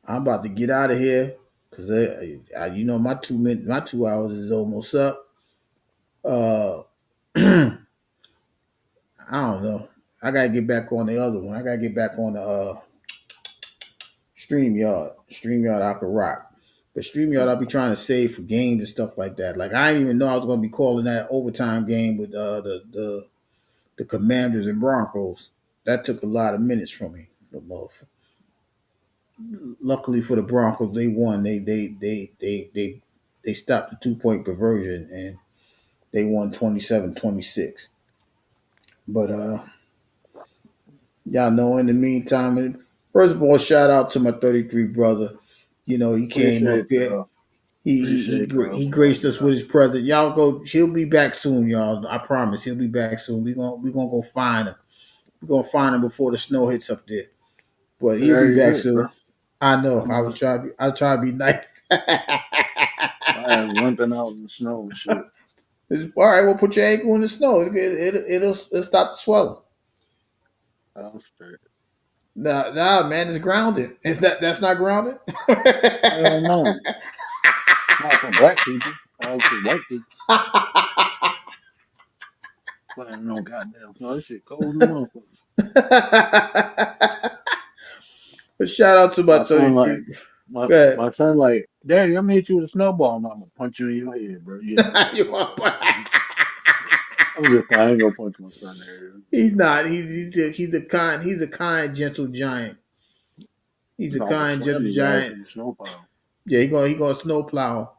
I'm about to get out of here because my 2 minutes, my 2 hours is almost up. Uh, I don't know. I gotta get back on the other one. I gotta get back on the StreamYard. StreamYard I could rock. But StreamYard I'll be trying to save for games and stuff like that. Like I didn't even know I was gonna be calling that overtime game with the Commanders and Broncos. That took a lot of minutes from me. Luckily for the Broncos, they won. They stopped the 2 point conversion and they won 27-26. But y'all know in the meantime, first of all, shout out to my 33 brother. He came up Appreciate here. y'all. He Appreciate y'all he for all graced you us with guys his do. present. Y'all go. He'll be back soon, y'all. I promise. He'll be back soon. We gonna go find him. We're gonna find him before the snow hits up there. But It he'll be already back hit, bro. soon. I know. I'm I was trying to be nice. my ass limping out in the snow and shit. All right, well, put your ankle in the snow. It'll stop the swelling. I'm straight. Nah, man, it's grounded. That's not grounded? Hell no. Not for black people. All for white people. Playing no goddamn. No, this shit cold as a motherfucker. But shout out to my My son 33. like my Go ahead. my son like, Daddy, I'm gonna hit you with a snowball and I'm gonna punch you in your head, bro. Yeah, You fuck want- out of here. I'm just playing. I ain't gonna punch my son in the head. He's not. He's a kind, gentle giant. He's a No, I'm gonna kind, slam gentle his ass giant. in the snowpile. Yeah, he gonna snowplow.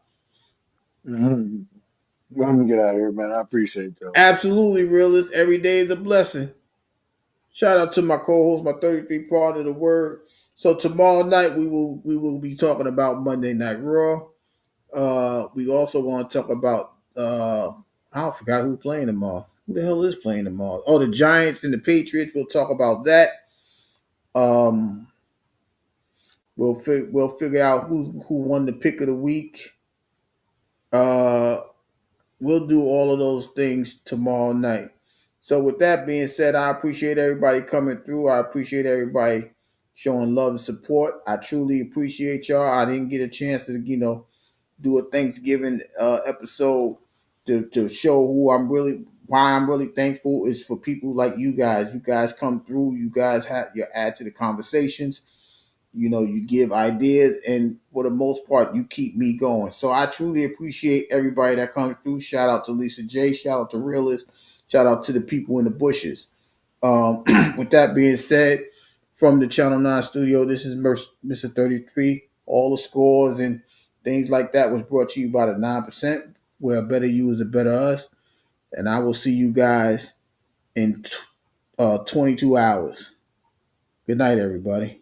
Mm-hmm. Let me get out of here, man. I appreciate y'all. Absolutely, realist. Every day is a blessing. Shout out to my co-host, my 33 part of the word. So tomorrow night we will be talking about Monday Night Raw. We also want to talk about I forgot who playing tomorrow. Who the hell is playing tomorrow? Oh, the Giants and the Patriots. We'll talk about that. Um, we'll figure out who won the pick of the week. We'll do all of those things tomorrow night. So with that being said, I appreciate everybody coming through. I appreciate everybody showing love and support. I truly appreciate y'all. I didn't get a chance to, do a Thanksgiving episode to show why I'm really thankful is for people like you guys. You guys come through. You guys you add to the conversations. You give ideas, and for the most part, you keep me going. So I truly appreciate everybody that comes through. Shout out to Lisa J. Shout out to Realist. Shout out to the people in the bushes. With that being said, from the Channel 9 studio, this is Mr. 33. All the scores and things like that was brought to you by the 9%, where a better you is a better us. And I will see you guys in 22 hours. Good night, everybody.